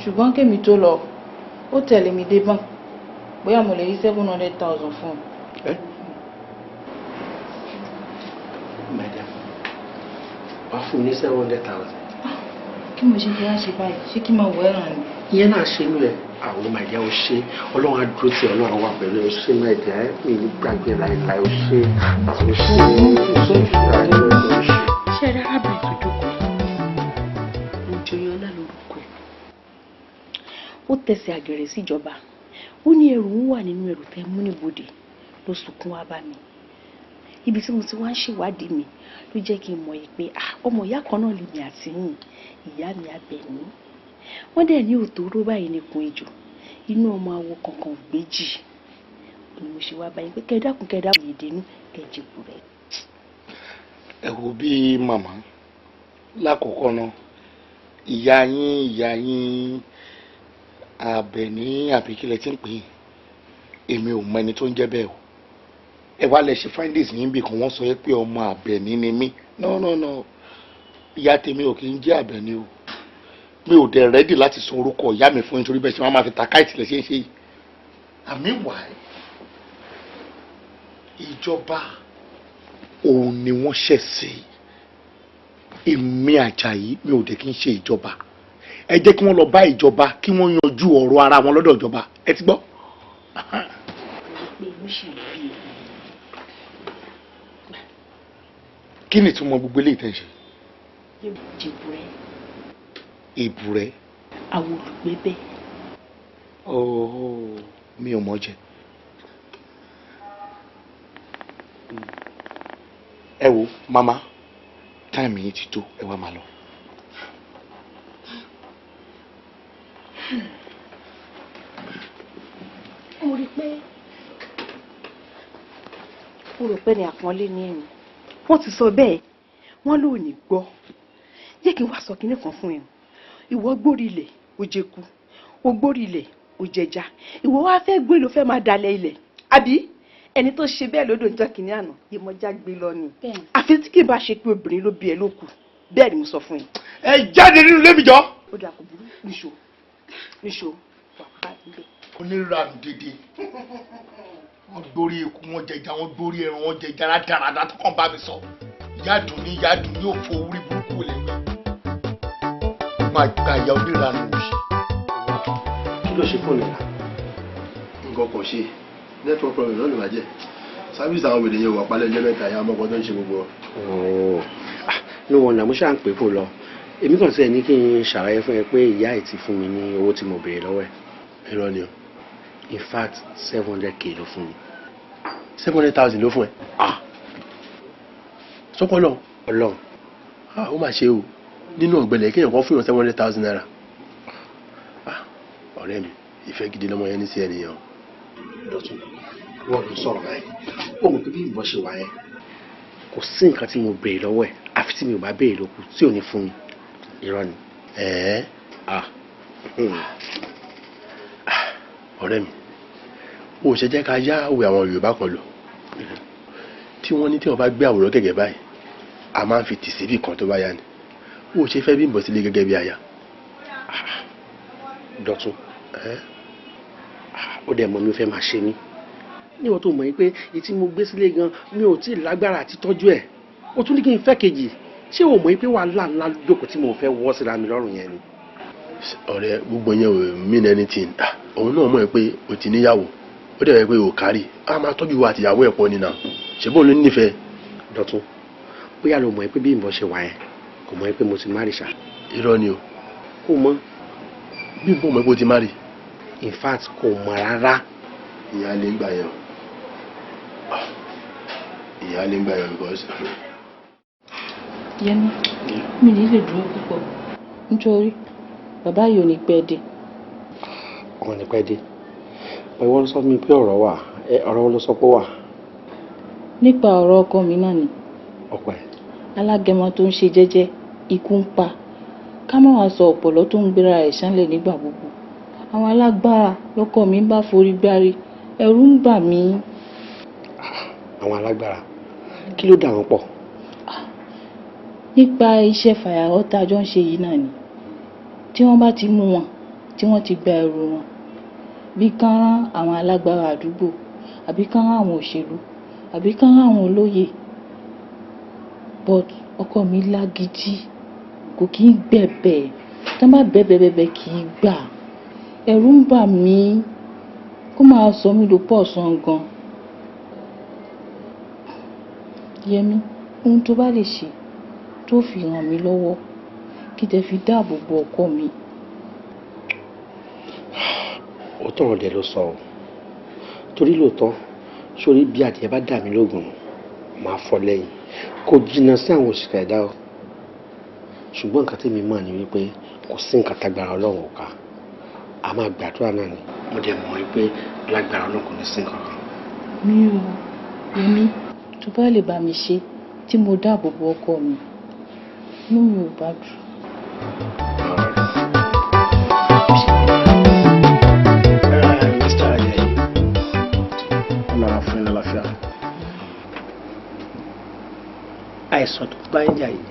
Ṣùgbọ́n kémi tó lọ ó tẹ̀lé mi dé bán bóyá mo lè rí 700,000 fún un. Madam, wàá fún mi ní 700,000. Kí mo ṣe fi wá ṣe báyìí? Ṣé kí n máa wọ ẹ̀ràn ni? Ìyẹn náà ṣe inú ẹ̀. Àwọn màdìá ò ṣe Ọlọ́run á dúró tí Ọlọ́run wà pẹ̀lú ẹ̀ ṣe màdìá ẹ̀ mi ní gbàgbé láìláì ò ṣe ṣe rárá arábìnrin tó jókòó Òjòyọlá lórúkọ ẹ̀. Ó tẹsẹ̀ àgẹ̀rẹ̀ síjọba. Ó ní ẹrù ń wà nínú ẹrù tẹ́ mú níbodè ló sunkún wá bá mi. Ibi tí mo ti wá ń ṣèwádìí mi ló jẹ́ kí n mọ̀ yìí pé ọmọ ìyá kan náà lèmi àti yín, ìyá mi Àbẹ̀ní. Wọ́n dẹ̀ ní òtóró báyìí nìkun ejò, inú ọmọ awo kankan gbéjì. Ni mo ṣe wá báyìí pé kẹ́dákun yìí dénú kẹ́jìkù rẹ̀. Ẹ wo bí màmá lákòókò náà ìyá yín Àbẹ̀ní àbíkílẹ̀ tí ń pè é èmi ò mọ ẹni tó ń jẹ́ bẹ́ẹ̀ o. Ẹ wá lẹ ṣe findings yín bí kan wọ́n sọ pé ọmọ Àbẹ̀ní ni mí. No. Ìyá tèmi ò kì í jẹ́ Àbẹ̀ní o. Mi ò dẹ̀ rẹ́dì láti sọ orúkọ ìyá mi fún nítorí bẹ́ẹ̀ ṣe máa fi takáìtì lẹ̀ ṣe é ṣe yìí. Àmì wàá ìjọba òun ni wọ́n ṣẹ̀ sí. Èmi Àjàyí mi ò dẹ̀ kí n ṣe ìjọba. Ẹ jẹ́ kí wọ́n lọ bá ìjọba kí wọ́n yanjú ọ̀rọ̀ ara wọn lọ́dọ̀ ìjọba. Ẹ ti gbọ́? Kí ni ìtumọ̀ gbogbo eléyìí tẹ́ ń ṣe? Èbùrẹ́. Àwọn olùgbé bẹ́ẹ̀. Mi ò mọ̀ jẹ. Ẹ wo mama táìmù yìí ti tó ẹ wá máa lọ. Mo rí pé ní àpọ́nlé ní ẹ̀yìn. Wọ́n ti sọ bẹ́ẹ̀, wọ́n ló ní gbọ́. Jẹ́ kí n wá sọ kinní kan fún ẹ. Ìwọ gbórí ilẹ̀ ó jẹku, ó gbórí ilẹ̀ ó jẹja. Ìwọ wá fẹ́ gbé ló fẹ́ máa dalẹ̀ ilẹ̀. Àbí ẹni tó ṣe bẹ́ẹ̀ lódò níjọ́ kìíní àná Yemọja gbé lọ ni. Àfi tí kì í bá ṣe pé obìnrin ló bí ẹ lókù. Bẹ́ẹ̀ ni mo sọ fún ẹ. Ẹ jáde nínú ilé mi jọ. Ó dà kò burú níṣó wà bá níbẹ̀. Onírànù dédé. Wọ́n gbórí eku, wọ́n jẹja, wọ́n gbórí ẹran, wọ́n jẹja rádaràdà tó kàn bá mi sọ. Yádùn yóò fo orí burúkú lẹ́gbẹ̀ẹ́. Máa gba ìyá onírànù òṣì. Kí ló ṣe fóònù rà? Nǹkan kan ṣe network problem náà lè máa jẹ́. Sáfíìsì àwọn èdè yẹn wà pálẹ̀ ẹjọ́ mẹ́ta ìyá ọmọkàn tó ń ṣe gbogbo. Ní wọn náà mo ṣáà ń pè fún lọ èmi kàn sí ẹ ní kí n ṣàlàyé fún ẹ pé ìyá ẹ ti fún mi ní owó tí mo béèrè lọ́wọ́ ẹ. irọ́ ni o. in fact 700k ló fún mi. 700,000 ló fún ẹ. sọ́kọ́ lọ. Ọlọ́run. ó mà ṣe o nínú ọ̀gbẹ̀lẹ̀ kéèyàn kan fún yàn 700,000 naira. ọ̀rẹ́ mi ìfẹ́ gidi lọ́mọ yẹn ní sí ẹnìyàn. Dọ̀tun wọ́n ló sọ̀rọ̀ báyìí ó mọ̀ pé bí ìbọn ṣe wà yẹn kò sí nǹkan tí mo béèrè lọ́wọ́ ẹ̀ àfi tí mi ò bá béèrè lókù tí ò ní fún mi. Irọ́ ni. ọ̀rẹ́ mi o ṣe jẹ́ ká yá òwe àwọn Yorùbá kan lò tí wọ́n ní tí wọ́n bá gbé àwòrán gẹ́gẹ́ báyìí a máa ń fi tì síbì kan tó bá yá ni o ṣe fẹ́ Bímbọ́ sílé gẹ́gẹ́ bí aya. Dọ̀tun ó dẹ̀ mọ̀ mi fẹ́ máa ṣe mí níwọ̀n tó mọ̀ yín pé ìtí mo gbé sílé gan mi ò tí ì lágbára àti tọ́jú ẹ̀ ó tún ní kí n fẹ́ kejì ṣé o mọ̀ yín pé wàhálà ńlá jókòó tí mo fẹ́ wọ́ síra mi lọ́rùn yẹn ni. ọ̀rẹ́ gbogbo yẹn ò mean anything òun náà mọ̀ pé o ti níyàwó ó dẹ̀ rẹ̀ pé o kárí a máa tọ́jú wa àtìyàwó ẹ̀ pọ̀ nínú ṣe bóun ló nífẹ̀ẹ́. Dọ̀tun bóyá lo mọ̀ pé bí ìbọn ṣe wà yẹn kò mọ̀ pé mo ti má rí ṣá. irọ́ ni o. kò mọ̀. bí ìbọn mọ̀ pé o ti má rí. in fact kò mọ̀ rárá. ìyá lè ń gbà yẹn ìyá lè ń gbà yẹn because. Yẹmi mi ní lè dúró púpọ̀ nítorí bàbá yìí ò ní pẹ́ dé. wọn ní pẹ́ dé ìwọ ló sọ fún mi pé ọ̀rọ̀ wà ọ̀rọ̀ ló sọ pé wà. nípa ọ̀rọ̀ ọkọ mi náà ni. ọ̀pẹ. alágẹmọ tó ń ṣe jẹ́jẹ́ ikú ń pa ká má wàá sọ ọ̀pọ̀lọ́ tó ń gbéra ẹ̀ ṣánlẹ̀ nígbà gbogbo àwọn alágbára lọ́kọ mi bá forí gbárí ẹ̀rù ń bà mí. àwọn alágbára kí ló dà wọ́n pọ̀. nípa iṣẹ́ fàyàwọ́ tá a jọ ń ṣe yìí náà ni tí wọ́n bá ti mú wọn tí wọ́n ti gba ẹrù wọn bí kán rán àwọn alágbára àdúgbò àbí kán rán àwọn òṣèlú àbí kán rán àwọn olóyè but ọkọ mi lágídí kò kí ń bẹ̀bẹ̀ tó bá bẹ̀bẹ̀ kì í gbà ẹ̀rù ń bà mí kó máa sọ mí ló pọ̀ sàn gan. Yẹmi ohun tó bá lè ṣe tó fi ràn mí lọ́wọ́ kí tẹ fi dáàbò bo ọkọ mi. ó tọrọ dẹ ló sọ ọ torí lóòótọ́ sórí bí adìẹ bá dà mí lóògùn máa fọ́ lẹ́yìn kò jìnnà sí àwọn òṣìkà ẹ̀dá o ṣùgbọ́n nǹkan tèmi mọ̀ ni wípé kò sí nǹkan tágbára Ọlọ́run ò ká a máa gbàdúrà náà ni mo dẹ̀ mọ̀ wípé lágbára Ọlọ́run kò ní sí nǹkan kan. mi ò Yẹmi tó bá lè bá mi ṣe tí mo dáàbò bo ọkọ mi inú mi ò bá dùn. àìsàn tó bá ń jà yìí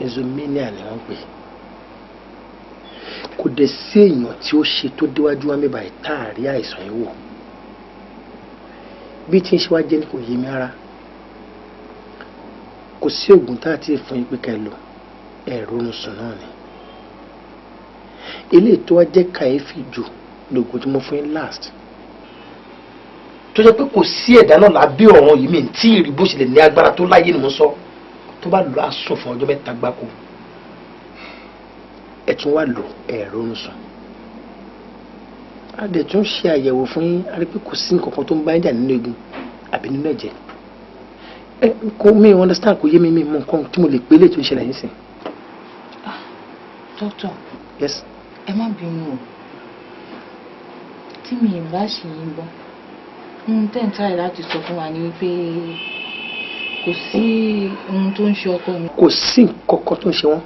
ezomania ni wọ́n pè kò dẹ̀ sí èèyàn tí ó ṣe tó déwájú wa mẹ́bàá táàrí àìsàn yìí wò bí tí ń ṣe wá jẹ́ ní kò yé mi ara kò sí oògùn tá a ti fún yín pé ká ẹ lò ẹ̀rọ ń sùn náà ni eléyìí tó wá jẹ́ kàyéfì jù lóògùn tí mo fún yín last tó jẹ́ pé kò sí ẹ̀dá náà lábẹ́ ọ̀run yìí mi tí ì rí bó ṣe lè ní agbára tó láyé ni mo sọ tó bá lọ àsùn fún ọjọ́ 3 gbáko ẹ tún wá lò ẹ̀rọ ń sùn a dẹ̀ tún ṣe àyẹ̀wò fún yín a rí pé kò sí nǹkan kan tó ń bá yín jà nínú egun àbí nínú ẹ̀jẹ̀ kò mi understand kò yé mi mọ nǹkan tí mo lè pè lè tó ń ṣẹlẹ̀ yín sìn. dókítà yes. ẹ má bínú o tí mi ì bá ṣì yín bọ́ ohun tẹ́ ń tàyè láti sọ fún wa ni wípé kò sí ohun tó ń ṣe ọkọ mi. kò sí nǹkan kan tó ń ṣe wọ́n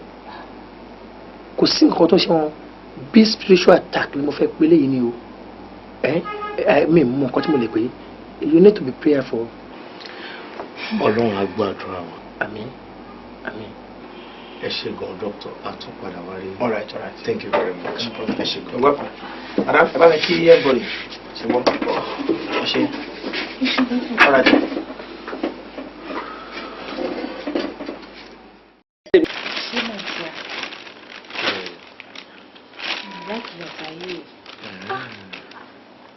kò sí nǹkan tó ń ṣe wọ́n bí spiritual attack ni mo fẹ́ pé léyìí ni o mi mọ nǹkan tí mo lè pè é you need to be prayerful. Ọlọ́run á gbọ́ àdúrà wa. àmín àmín. ẹ ṣé gan dókítà àtúnpadà wá rí. all right thank you very much. ẹ ṣé gan. ọgbà madam ẹ bá mi kí everybody ṣe wọ́n ẹ ṣé. all right.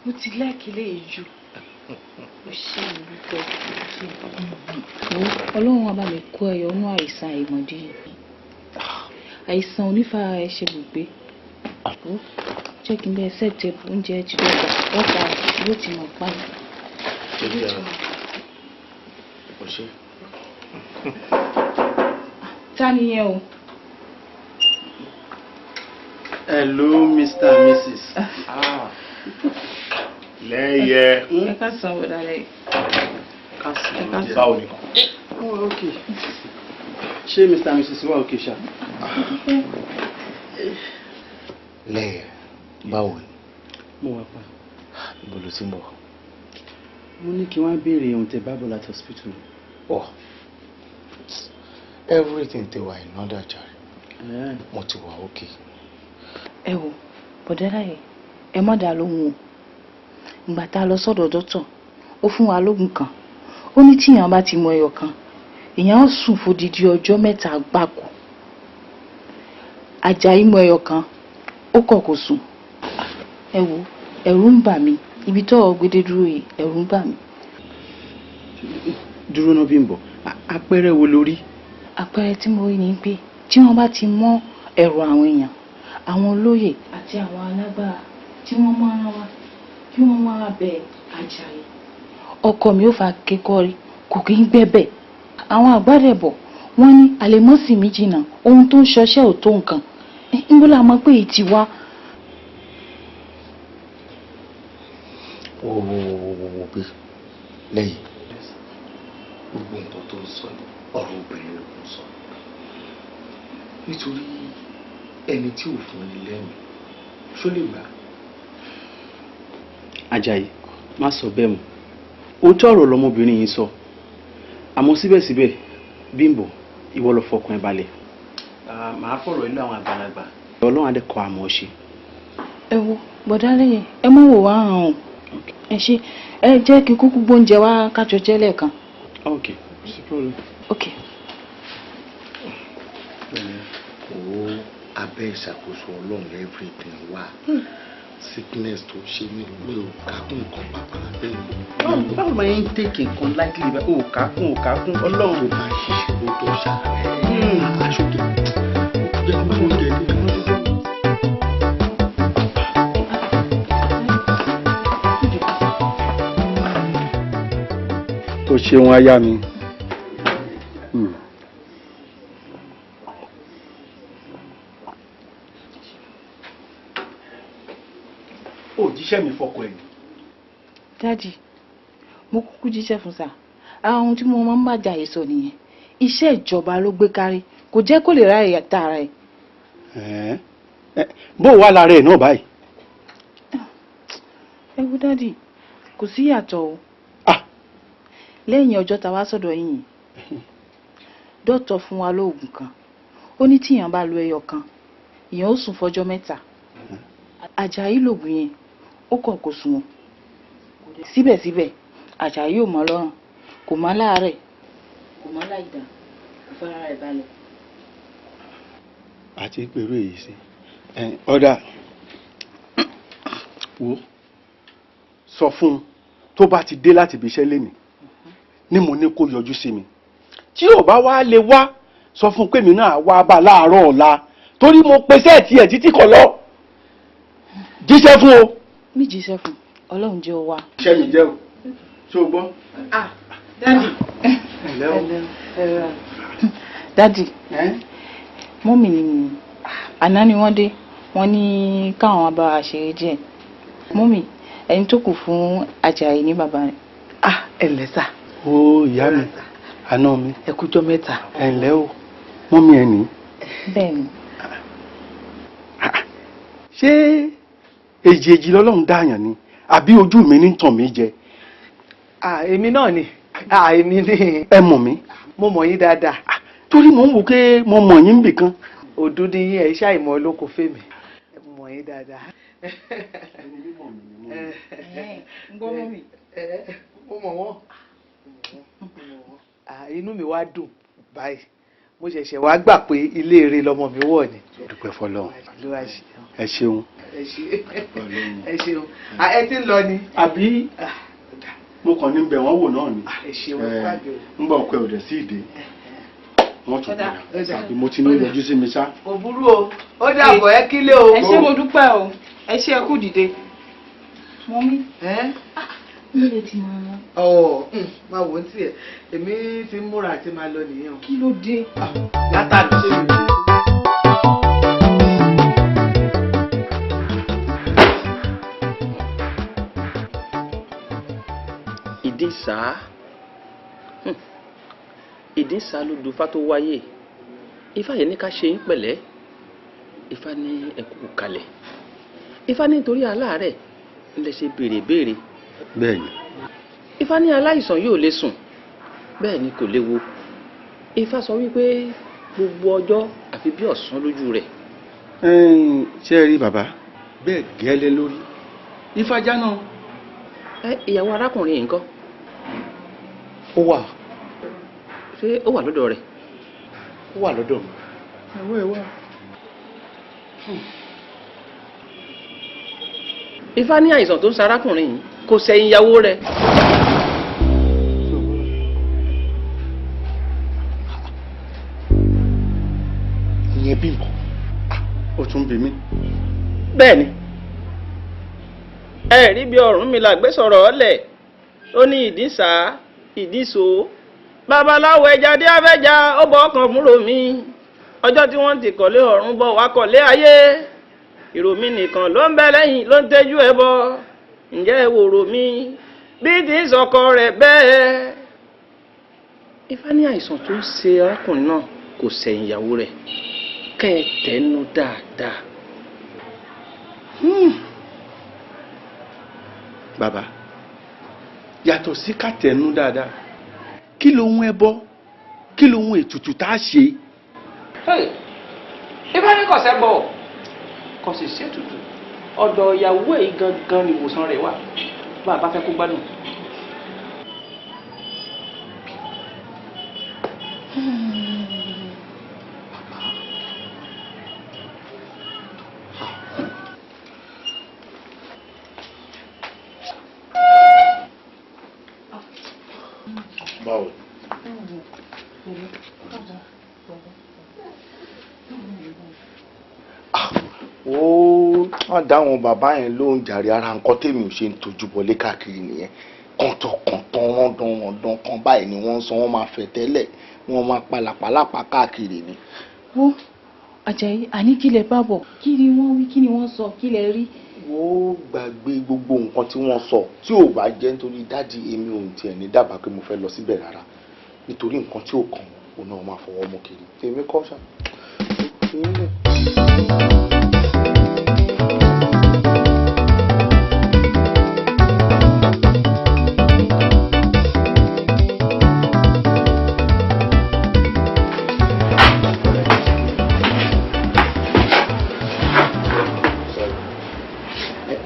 mo ti lẹ́ẹ̀kílẹ̀ yìí jù ó ṣe ìrúkọ Ọlọ́run á bá mi kó ẹyọ inú àìsàn àìmọ̀dí yìí àìsàn onífàá ẹ ṣe gbùgbé jẹ́ kí n bẹ́ẹ̀ sẹ́ẹ̀tẹ̀ oúnjẹ ti dọ̀gba ọ̀pá yóò ti mọ̀ pa yìí. ta ni yẹn o. Hello, Mr. and Mrs. Lẹ́yẹ. Ẹ ká san wò dáadáa. Báwo ni kan? Oh, okay. Ṣé Mr. and Mrs. wà okay ṣá? Lẹ́yẹ, báwo ni? Mo wà pa. Ibo ló ti ń bọ̀? Mo ní kí wọ́n béèrè ohun tẹ bá bọ̀ láti hospital. Oh, everything ti wà in order jàre. Mo ti wà okay. Ẹ wò bọ̀dá láyé ẹ má dá lóhùn o ìgbà tá a lọ sọ́dọ̀ dọ́tọ̀ ó fún wa lóògùn kan ó ní tíyàn bá ti mu ẹyọ kan èèyàn ó sùn fódìdí ọjọ́ 3 gbáko Àjàyí mu ẹyọ kan ó kọ̀ kò sùn. Ẹ wò ẹ̀rù ń bà mí ibi tó gbédé dúró yìí ẹ̀rù ń bà mí. Dúró náà Bímbọ́ àpẹẹrẹ wo lórí? Àpẹẹrẹ tí mo rí ni pé tí wọ́n bá ti mọ ẹ̀rù àwọn èèyàn àwọn olóyè àti àwọn alágbára tí wọ́n máa ń wá kí wọ́n wá bẹ Àjàyí ọkọ mi ò fa kékọ́rí kò kí ń gbẹ́bẹ̀ àwọn àgbàdẹ̀bọ̀ wọ́n ní àlèmọ́sì mi jìnnà ohun tó ń ṣọṣẹ́ ò tó nǹkan níbo la mọ̀ pé ìtì wá. Wo bí lẹ́yìn gbogbo nǹkan tó ń sọ ọ̀rọ̀ obìnrin ló ń sọ nítorí ẹni tí ò fún ni lẹ́nu ṣó lè gbà. Àjàyí má sọ bẹ́ẹ̀ mọ́ òótọ́ ọ̀rọ̀ lọmọbìnrin yìí sọ àmọ́ síbẹ̀síbẹ̀ Bímbọ́ ìwọ lọ fọkàn ẹ balẹ̀ màá fọ̀rọ̀ ilé àwọn àgbàlagbà Ọlọ́run á dẹ̀ kọ́ àmọ́ ṣe. Ẹ wo bọ̀dá lẹ́yìn ẹ má wò wá hàn ọ́ ẹ ṣe ẹ jẹ́ kí kúkú gbóúnjẹ wá kájọ jẹ́ lẹ́ẹ̀kan. Ok, no problem. Ok. Ó abẹ́ ìṣàkóso Ọlọ́run everything wà sickness tó ṣe mí mi ò kákún nǹkan pàápàá bẹ́ẹ̀ ni. Báwo máa ń tèkì nǹkan láìkí ibà ó kákún Ọlọ́run tó bá ṣiṣẹ́ tó ṣàárẹ̀ aṣọ tó jẹ́ kó fún oúnjẹ ní ìlú. O ṣeun aya mi. Ó jíṣẹ́ mi fọkọ ẹ̀. Dádì mo kúkú jíṣẹ́ fún sà àwọn ohun tí mo máa ń bàjá yìí sọ nìyẹn iṣẹ́ ìjọba ló gbé kárí kò jẹ́ kó lè ráyè tààrà ẹ̀. Bó wà lára ẹ̀ náà báyìí. Ẹ wo dádì kò sí ìyàtọ̀ o lẹ́yìn ọjọ́ tá wá sọ́dọ̀ yìnyín dọ́tọ̀ fún wa lóògùn kan ó ní tíyàn bá lo ẹyọ kan èèyàn ó sùn fọjọ́ 3 Àjàyí lògùn yẹn ó kọ̀ kò sùn wọn síbẹ̀síbẹ̀ Àjàyí ò mọ́ lọ́rùn kò mọ́ láàárẹ̀ kò mọ́ láìdá kò fara rẹ̀ balẹ̀. Àti pẹ̀lú èyí sí ọ̀dà wo sọ fún un tó bá ti dé láti ibi iṣẹ́ lénìí ni mo ní kó yọjú sí mi tí ò bá wá lè wá sọ fún pé mi náà wá bá láàárọ̀ ọ̀la torí mo pèsè ẹ̀tì ẹ̀ títí kọ̀ lọ jíṣẹ́ fún o. mi jíṣẹ́ fún Ọlọ́run jẹ́ ó wá. iṣẹ́ mi jẹ́ o ṣé o gbọ́. Dádì ẹ̀lẹ́ o. Dádì mọ́mì ni àná ni wọ́n dé wọ́n ní káwọn bá wa ṣeré díẹ̀ mọ́mì ẹni tó kù fún Àjàyí ní bàbá rẹ̀. Ẹ ǹlẹ́ sà. Ó ìyá mi àná mi. Ẹ kújọ́ mẹ́ta. Ẹ ǹlẹ́ o mọ́mì ẹ̀ ní. Bẹ́ẹ̀ni. Ṣé èjì lọ́lọ́run dáàyàn ni àbí ojú mi ní tàn mí jẹ. Èmi náà ni èmi ni. Ẹ mọ̀ mí. Mo mọ̀ yín dáadáa. Torí mò ń wò pé mo mọ̀ yín bì kan. Òdú ni yín ẹ̀ iṣẹ́ àìmọ̀ olóko fèmí. Mo mọ̀ yín dáadáa. ń gbọ́ mọ́mì. Mo mọ̀ wọ́n. Inú mi wá dùn báyìí mo ṣẹ̀ṣẹ̀ wá gbà pé ilé eré lọmọ mi wọ̀ ni. Dúpẹ́ fọlọ́run. Ẹ ṣeun. Ẹ ṣeun. Ẹ ti ń lọ ni. Àbí mo kàn ní bẹ̀ wọ́n wò náà ni. Ẹ ṣeun pàjọ. ń bọ̀ pé òdẹ̀ sí ìdè. wọ́n tún padà àbí mo ti ní yọjú sí mi ṣá. kò burú o ó dàbọ̀ ẹ kílé o. ẹ ṣé mo dúpẹ́ o ẹ ṣé ẹ kú dìde. mọ́mí mi lè ti máa. máa wò ó tiẹ̀ èmi ti ń múra àti máa lọ nìyẹn. kí ló dé. látàrí ṣé mi. ìdínsá ló dùfá tó wáyé ifá yẹn ní ká ṣe yín pẹ̀lẹ́ ifá ní ẹkú kalẹ̀ ifá ní nítorí aláàárẹ̀ ńlẹ̀ ṣe béèrè. bẹ́ẹ̀ni. ifá ní aláìsàn yóò lè sùn bẹ́ẹ̀ ni kò léwu ifá sọ wípé gbogbo ọjọ́ àfi bí ọ̀sán lójú rẹ̀. ṣé ẹ rí bàbá bẹ́ẹ̀ gẹ́lẹ́ lórí ifá jáná. ìyàwó arákùnrin yìí ńkọ́. ó wà. ṣé ó wà lọ́dọ̀ rẹ̀. ó wà lọ́dọ̀ mi. ẹ̀wọ́ ẹ̀ wà. ifá ní àìsàn tó ń ṣe arákùnrin yìí kò sẹ́yìn ìyàwó rẹ̀. ìyẹn bí nǹkan. ó tún bí mi. bẹ́ẹ̀ni ẹ rí bí Ọ̀rúnmìlà gbé sọ̀rọ̀ ọ̀lẹ̀ ó ní ìdínsá ìdíso babaláwo ẹja dé afẹ́já ó bọ́ ọkàn múrò mi ọjọ́ tí wọ́n ti kọ̀lé ọ̀run bọ̀ wá kọ̀lé ayé ìròmí nìkan ló ń bẹ lẹ́yìn ló ń tẹ́jú ẹ bọ ǹjẹ́ ẹ wò ròmí bí ti ń sọkọ rẹ̀ bẹ́ẹ̀. ifá ní àìsàn tó ń ṣe arákùnrin náà kò sẹ̀yìn ìyàwó rẹ̀ kẹ́ ẹ tẹ́nu dáadáa. bàbá yàtọ̀ sí ká tẹ̀nu dáadáa kí lohun ẹbọ kí lohun ètùtù tá a ṣe. ifá ní kọ̀sẹ́ bọ̀ kò sì ṣètùtù ọ̀dọ̀ ìyàwó ẹ̀ gangan ni ìwòsàn rẹ̀ wà bá a bá fẹ́ kó gbádùn. báwo. wọ́n dá àwọn bàbá yẹn lóhùn jàre ara nǹkan tèmi ò ṣe ń tojú bọlé káàkiri nìyẹn kọ̀ǹtọ̀kọ̀ǹtọ̀ rọ̀dọ̀rọ̀dọ̀ kan báyìí ni wọ́n ń sọ wọ́n máa fẹ̀ tẹ́lẹ̀ wọ́n máa palàpalàpà káàkiri ni. wo Àjàyí àní kí lẹ bá bọ̀ kí ni wọ́n wí kí ni wọ́n sọ kí lẹ rí. wo gbàgbé gbogbo nǹkan tí wọ́n sọ tí ò bá jẹ́ nítorí dádì èmi ò tiẹ̀ ní dábàá pé mo fẹ́ lọ síbẹ̀ rárá nítorí nǹkan tí ò kàn wọ́n náà máa fọwọ́ mú kiri tèmi kọ́ ṣá.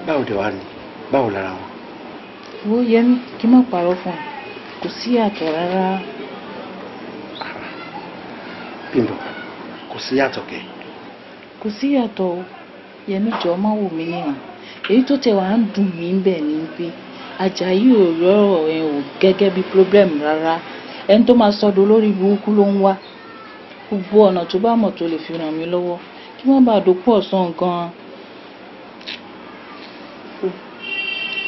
báwo dé wá ní báwo lára wọn. wo Yẹmí kí n má parọ́ fún ẹ kò sí àtọ̀ rárá. Bímbọ́ kò sí yàtọ̀ kẹ́. kò sí yàtọ̀ o Yẹmí jọ má wò mí níhàn èyí tó tẹ wàá ń dùn mí bẹ́ẹ̀ ni pé Àjàyí ò rọrọ̀ ẹ̀ ò gẹ́gẹ́ bí problem rárá ẹni tó máa sọdọ̀ lórí burúkú ló ń wá gbogbo ọ̀nà tó bá mọ̀ tó lè fi ràn mí lọ́wọ́ kí wọ́n bá dòpọ̀ ọ̀sán gan-an.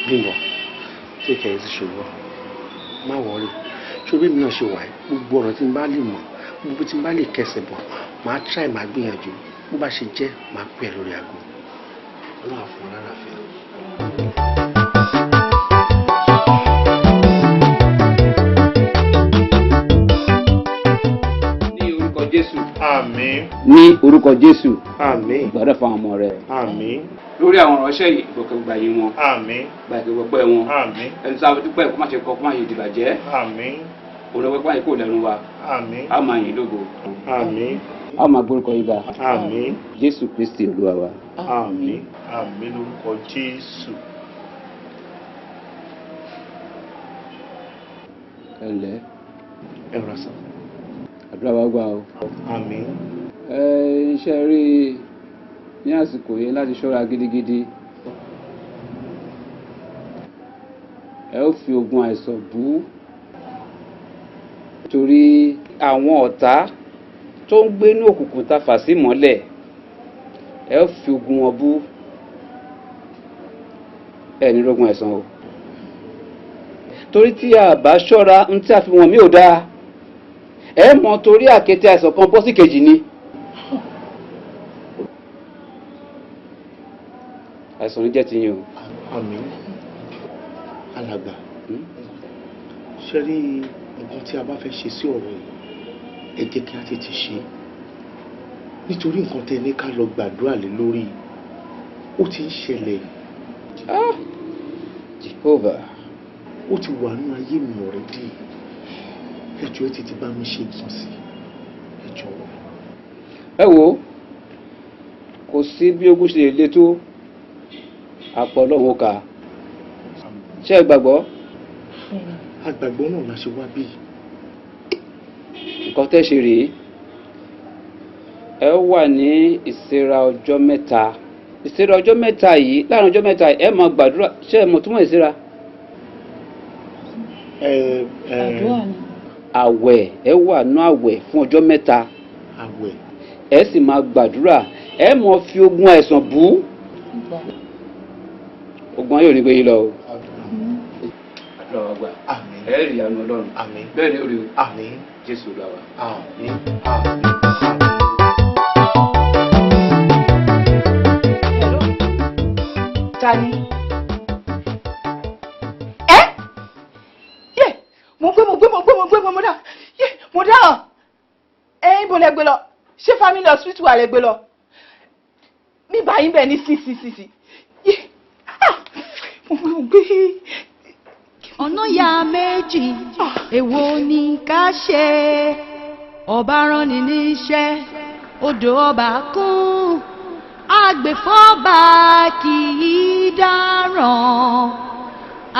Bímbọ́ tí kẹ́ ẹ ti ṣòwò má wọrí ṣòwò èmi náà ṣe wà gbogbo ọ̀rọ̀ tí n bá lè mọ̀ gbogbo tí n bá lè kẹsẹ̀ bọ̀ máa try máa gbìyànjú bó bá ṣe jẹ́ máa pẹ́ lórí aago ọlọ́run fún un lára fẹ́. ní orúkọ Jésù. àmín. ní orúkọ Jésù. àmín. gbàdúrà fún àwọn ọmọ rẹ. àmín. lórí àwọn ìránṣẹ́ yìí ìgbòkègbà yìí wọn. àmín. gbàgbẹ́ wọn. àmín. ẹni tí a dúpẹ́ kó má ṣe kọ́ kó má ṣe dìbàjẹ́. àmín. olùwẹ́ kó má ṣe kó lẹ́nu wa. àmín. a máa yìn lógo. àmín. a máa gbórúkọ yín ga. àmín. Jésù Kristi Olúwa wa. àmín. àmín lórúkọ Jésù. ẹ ǹlẹ́ ẹ rà sàn. àdúrà wa gbà o. àmín. iṣẹ́ rí ní àsìkò yẹn láti ṣọ́ra gidigidi. ẹ ó fi ogun àìsàn bú torí àwọn ọ̀tá tó ń gbé ní òkùnkùn ta fà sí mọ́lẹ̀ ẹ ó fi ogun wọn bú ẹ ní rógun ẹ̀san o torí tí a bá ṣọ́ra ń tí a fi wọn mí ò dáa ẹ mọ̀ torí àkété àìsàn kan bọ́ sí kejì ni àìsàn ní jẹ́ ti yín o. àmín alàgbà ṣe rí nǹkan tí a bá fẹ́ ṣe sí ọ̀rọ̀ yìí ẹ jẹ́ kí a tètè ṣe nítorí nǹkan tẹ́ ní ká lọ gbàdúrà lé lórí ó ti ń ṣẹlẹ̀. Jehovah. ó ti wà nínú ayé mi already ẹ jọ̀ọ́ ẹ tètè bá mi ṣe nǹkan sí ẹ jọ̀ọ́. ẹ wo kò sí bí ogun ṣe lè le tó àpọ̀ ọlọ́run ká ṣé ẹ gbàgbọ́. àgbàgbọ́ náà la ṣe wá bí. nǹkan tẹ́ ṣe rèé ẹ wà ní ìsẹ́ra ọjọ́ mẹ́ta ìsẹ́ra ọjọ́ mẹ́ta yìí láàrin ọjọ́ mẹ́ta ẹ máa gbàdúrà ṣé ẹ mọ̀ túmọ̀ ìsẹ́ra. àwẹ̀ ẹ wà nú àwẹ̀ fún ọjọ́ mẹ́ta àwẹ̀ ẹ sì máa gbàdúrà ẹ mọ̀ fi ogun àìsàn bú ogun ayé ò ní gbé yín lọ o. àdúrà wa gbà ẹ rí àánú ọlọ́run bẹ́ẹ̀ ni ó rí o jésù lọ wa. Tani. Ẹ́ yé mo dá yé mo dáhàn ibo lẹ gbé lọ ṣé family hospital wà lẹ gbé lọ mi báyìí bẹ̀ ní sí yé mo gbé. ọ̀nà ya méjì èwo ni ká ṣe ọba rán ni níṣẹ́ odò ọba kún agbèfọ́ba kì í dáràn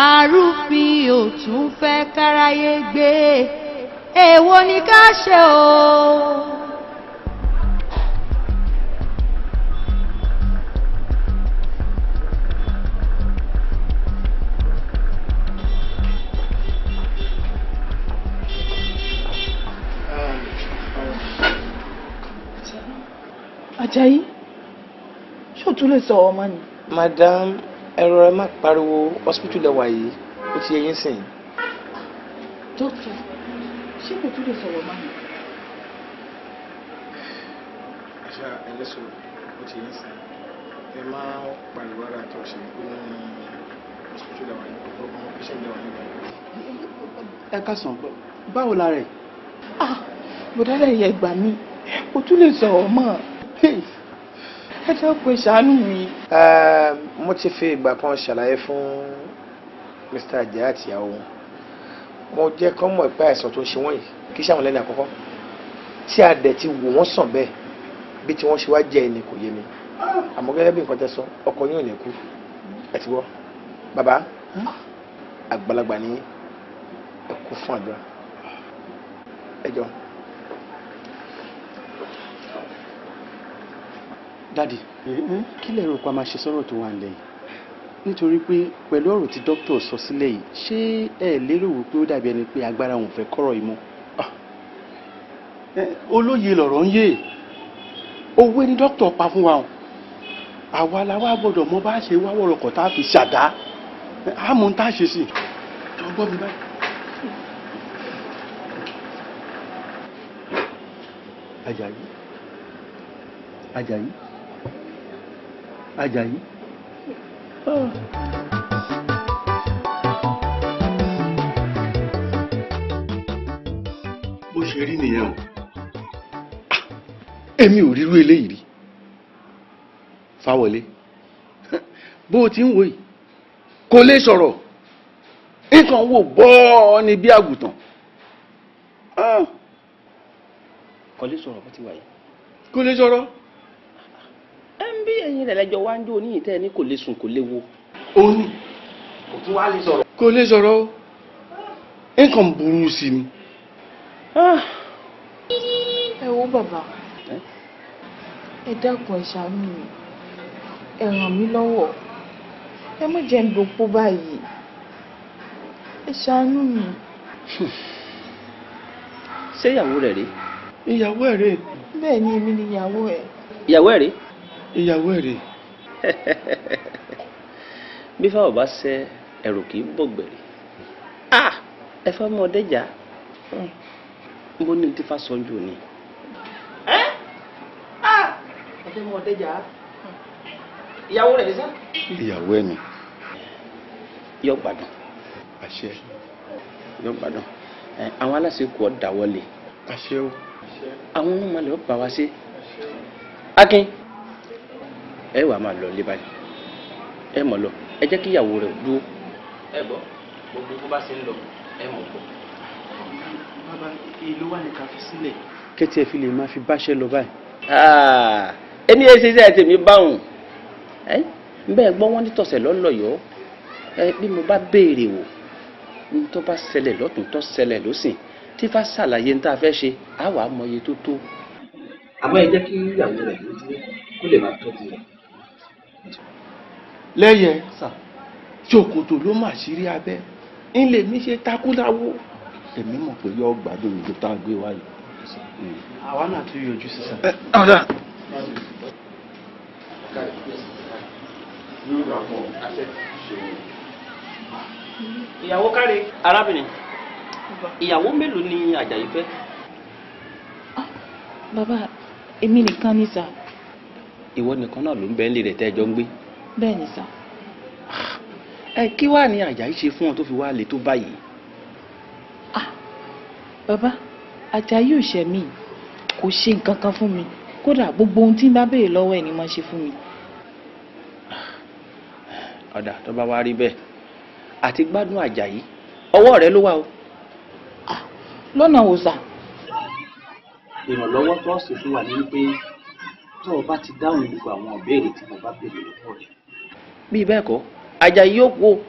arúfin ò tún fẹ́ káráyé gbé èwo ni ká ṣe o. Ajayi ṣó tún lè sọ ọmọ ni. madam ẹ̀rọ ẹ má pariwo hospital lẹ wà yìí ó ti yẹ yín sìn. dókítà ṣé kò tún lè sọ̀rọ̀ ọmọ ni. àṣà ẹlẹ́sọ̀ ó ti yín sìn ẹ má pariwo ara tó ṣe pé ní hospital lẹ wà yìí ọmọ patient lẹ wà yìí. ẹ káàsán báwo la rẹ̀. bọ̀dá rẹ̀ yẹ gbà mí kò tún lè sọ̀rọ̀ ọmọ ẹ dákun ṣàánú mi. mo ti fi ìgbà kan ṣàlàyé fún Mr. Ajayi àti ìyàwó wọn mo jẹ́ kán mọ̀ pé àìsàn tó ń ṣe wọ́n yìí kì í ṣàwọn lẹ́nu àkọ́kọ́ tí a dẹ̀ ti wò wọ́n sàn bẹ́ẹ̀ bí tí wọ́n ṣe wá jẹ́ ẹni kò yé mi àmọ́ gẹ́gẹ́ bí nǹkan tẹ́ sọ ọkọ yín ò ní kú ẹ ti gbọ́ bàbá àgbàlagbà ní ẹ kú fún àdúrà ẹ jọ. dádì kí lẹ rò pa máa ṣe sọ́rọ̀ tó wà nílẹ̀ yìí nítorí pé pẹ̀lú ọ̀rọ̀ tí dókítà sọ sílẹ̀ yìí ṣé ẹ lérò wípé ó dàbí ẹni pé agbára òun fẹ́ kọ́rọ̀ yìí mọ́. olóye lọ̀rọ̀ ń yé owó ni dókítà pa fún wa o àwa la wá gbọ́dọ̀ mọ bá ṣe wá wọ̀rọ̀kọ̀ tá a fi ṣàdá àmọ́ tá a ṣe sí ọgbọ́n mi báyìí. Ajayi. bó ṣe rí nìyẹn o èmi ò rírú eléyìí rí Fáwọlé bó o ti ń wò yìí kò lè sọ̀rọ̀ nǹkan wò bọ́ ni bí àgùntàn kò lè sọ̀rọ̀ bó ti wà yìí. kò lè sọ̀rọ̀. ẹ ń bí ẹ̀yin rẹ̀ lẹ́jọ́ wá ń jó oníyìí tẹ́ ẹ ní kò lè sùn kò lè wo. ó ní kò tún wá lè sọ̀rọ̀. kò lè sọ̀rọ̀ o nǹkan burú sí ni. ẹ wo bàbá ẹ dákun ẹ ṣàánú mi ẹ ràn mí lọ́wọ́ ẹ má jẹ́ ń dopó báyìí ẹ ṣàánú mi. ṣé ìyàwó rẹ̀ rí. ìyàwó ẹ̀ rè bẹ́ẹ̀ ni èmi ni ìyàwó ẹ̀. ìyàwó ẹ̀ rí. ìyàwó ẹ̀ rí. bí fáwọn bá ṣe ẹrù kì í bọ̀gbẹ̀rẹ̀ ẹ fẹ́ mọ ọdẹ́jà bó ní tí fa sọ́njú ni. ẹ fẹ́ mọ ọdẹ́jà ìyàwó rẹ̀ ní sá. ìyàwó ẹ̀ ni. yọ gbádùn. àṣẹ. yọ gbádùn. àwọn aláṣẹ kù ọ́ dáwọ́lé. àṣẹ o. àwọn ọmọ malẹ̀ ọ́ bá wa ṣe. Akin ẹ wàá máa lọ ilé báyìí ẹ mọ̀ lọ ẹ jẹ́ kí ìyàwó rẹ̀ dúró. ẹ gbọ́ gbogbo bó bá ṣe ń lọ ẹ mọ̀ bọ̀. bàbá ìlú wà ní ká fi sílẹ̀ kẹ́tì ẹ̀ fi lè máa fi báṣẹ́ lọ báyìí. ẹni ẹ ṣe iṣẹ́ tèmi báwùn bẹ́ẹ̀ gbọ́ wọ́n ní tọ̀sẹ̀ lọ́lọ́yọ́ bí mo bá béèrè wò ní tó bá ṣẹlẹ̀ lọ́tún tó ṣẹlẹ̀ lọ́sìn tí fà ṣàlàyé ní tá a fẹ́ ṣe á wàá mọ iye tó tó. àmọ́ ẹ jẹ́ kí ìyàwó rẹ̀ ló dúró kó lè máa tọ́jú rẹ̀. lẹ́yẹ ṣòkòtò ló mà ṣírí abẹ́ ńlẹ̀ mi ṣe takúláwó èmi mọ̀ pé yọ gbádùn ìlú tá a gbé wáyé. àwa náà tún yọjú sísá. ìyàwó káre arábìnrin ìyàwó mélòó ni Àjàyí fẹ́. bàbá èmi nìkan ni sà. ìwọ nìkan náà ló ń bẹ ń lè rẹ̀ tẹ́jọ́ ń gbé. bẹ́ẹ̀ ni sà. kí wàá ní Àjàyí ṣe fún ọ tó fi wá le tó báyìí. bàbá Àjàyí ò ṣẹ̀ mí kò ṣe nǹkan kan fún mi kódà gbogbo ohun tí n bá béèrè lọ́wọ́ ẹ̀ ni mo ṣe fún mi. ọ̀dà tó bá wá rí bẹ́ẹ̀ àti gbádùn Àjàyí ọwọ́ rẹ ló wà o. lọ́nà wo sà. ìrànlọ́wọ́ tó ṣe fún wa ní wípé tó o bá ti dáhùn gbogbo àwọn ìbéèrè tí mo bá béèrè lọ́wọ́ rẹ̀. bí bẹ́ẹ̀ kọ́ Àjàyí yóò kú o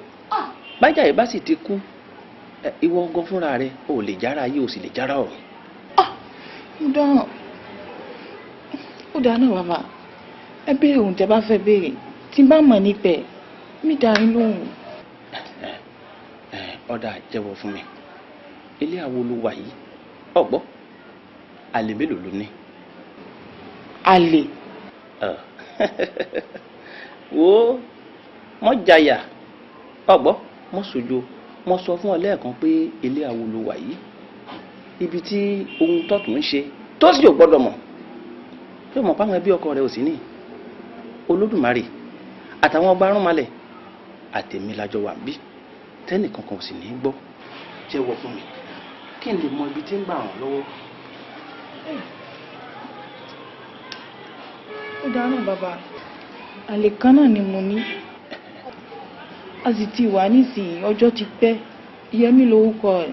bájàyí bá sì ti kú ìwọ ọgọ́ fúnra rẹ o lè jára ayé o sì lè jára ọ̀run. ó dáná bàbá ẹ béèrè ohun tẹ́ bá fẹ́ béèrè tí n bá mọ̀ nípa ẹ̀ mi dá yín lóhùn. ọ̀dà jẹ́wọ́ fún mi ilé àwo ló wà yìí ọ̀gbọ́ àlè mélòó ló ní. àlè. wo mọ jàyà ọ̀gbọ́ mọ sojo mo sọ fún ọ lẹ́ẹ̀kan pé ilé àwo ló wà yìí ibi tí ohun tọ́tún ń ṣe tó sì ò gbọ́dọ̀ mọ̀ yóò mọ̀ páwọn ẹbí ọkọ rẹ̀ ò sí ní Olódùmarè àtàwọn ọba arúnmalẹ̀ àtẹ̀mí lájọ wà bí tẹ́nìkan kan ò sì ní í gbọ́ jẹ́wọ́ fún mi kí n lè mọ ibi tí ń gbà ràn lọ́wọ́. ó dáná bàbá àlè kan náà ni mo ní a sì ti wà nísìnyí ọjọ́ ti pẹ́ Yẹmí lórúkọ ẹ̀.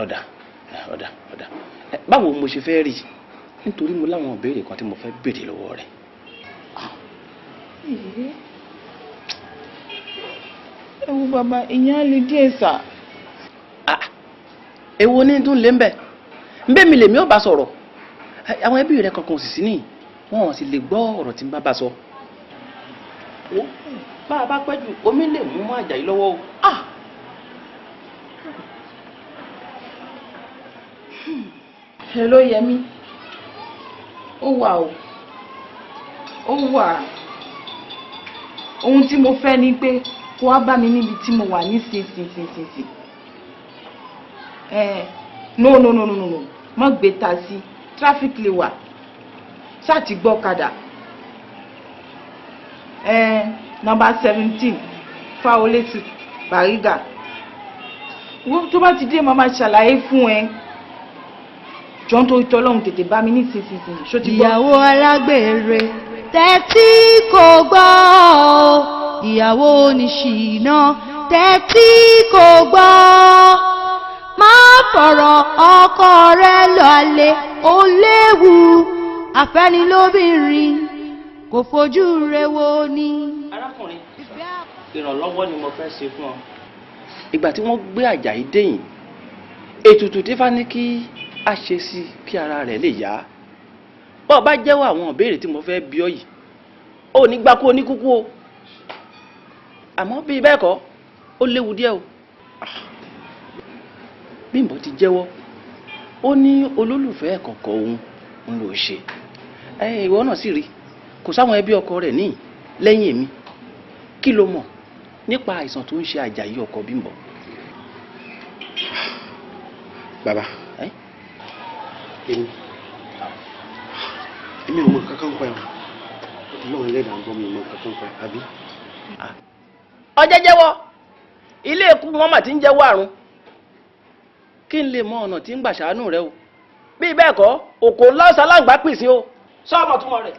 ọ̀dà báwo mo ṣe fẹ́ rí nítorí mo láwọn ìbéèrè kan tí mo fẹ́ béèrè lọ́wọ́ rẹ̀. ẹ wo bàbá ìyẹn á lè díẹ̀ sà. èwo ní tún lé ń bẹ̀ ń bẹ́ mi lèmi ò bá sọ̀rọ̀ àwọn ẹbí rẹ̀ kankan sì sí ní wọn ò sì lè gbọ́ ọ̀rọ̀ tí n bá sọ. bá a bá pẹ́ jù omi lè mú mọ́ Àjàyí lọ́wọ́ o. hello Yẹmí ó wà ó wà ohun tí mo fẹ́ ni pé kó wá bá mi níbi tí mo wà ní sínsìnsìnsìn no má gbé taxi traffic lè wà ṣáà ti gbọ́ kadà number 17 Fáwọlẹ́tì Bàrígà wọ́n tó bá ti dé màmá ṣàlàyé fún ẹ jọ́n tó tọ́lọ́run tètè bá mi ní sísinsin ṣó ti gbọ́. ìyàwó alágbèrè tẹ́tí kò gbọ́ ìyàwó oníṣìná tẹ́tí kò gbọ́ má fọ̀rọ̀ ọkọ rẹ lọ́lẹ̀ ó léwu àfẹ́nilóbìnrin kò fojú rẹ̀ wò ni. arákùnrin ìrànlọ́wọ́ ni mo fẹ́ ṣe fún ọ. ìgbà tí wọ́n gbé Àjàyí dẹ́yìn ètùtù tí fá ní kí a ṣe sí kí ara rẹ̀ lè yá bọ́ ọ bá jẹ́wọ́ àwọn ìbéèrè tí mo fẹ́ bi ọ́ yìí ó ní gbáko oníkúkú o àmọ́ bí bẹ́ẹ̀ kọ́ ó léwu díẹ̀ o bí mo ti jẹ́wọ́ ó ní olólùfẹ́ kọ̀ọ̀kan òun ń lò ṣe ìwọ náà sì rí kò sáwọn ẹbí ọkọ rẹ̀ níyì lẹ́yìn èmi kí ló mọ̀ nípa àìsàn tó ń ṣe Àjàyí ọkọ Bímbọ́. bàbá èmi ò mọ kankan pa ẹ̀ Ọlọ́run ẹlẹ́dàá ń gbọ́ mi mọ kankan pa ẹ̀ àbí. ọjọ́ jẹ́wọ́ ilé ikú wọn mà ti ń jẹ́wọ́ àrùn kí n lè mọ ọ̀nà tí ń gbà ṣàánú rẹ o bí bẹ́ẹ̀ kọ́ òkò ńlá ṣaláǹgbá pìsín o sọ́ọ̀mọ̀ túmọ̀ rẹ̀.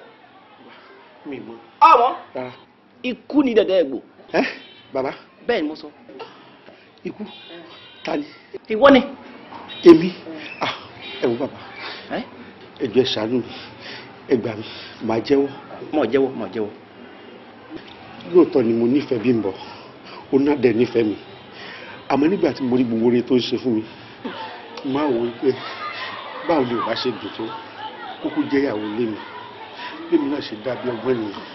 mi mọ. ọmọ ikú ni dẹ̀dẹ̀ ẹ̀gbò. bàbá. bẹ́ẹ̀ ni mo sọ. ikú ta ni. ìwọ ni. èmi ẹ wo bàbá ẹ jọ̀ọ́ ẹ ṣàánú mi ẹ gbà mí màá jẹ́wọ́. mọ̀ jẹ́wọ́. lóòótọ́ ni mo nífẹ̀ẹ́ Bímbọ́ ó náà dẹ̀ nífẹ̀ẹ́ mi àmọ́ nígbà tí mo rí gbogbo oore tó ń ṣe fún mi máa wò ó pé báwo ni ò bá ṣe dùn tó kúkú jẹ́ ìyàwó ilé mi lèmi náà ṣe dàbí ọgbọ́n ènìyàn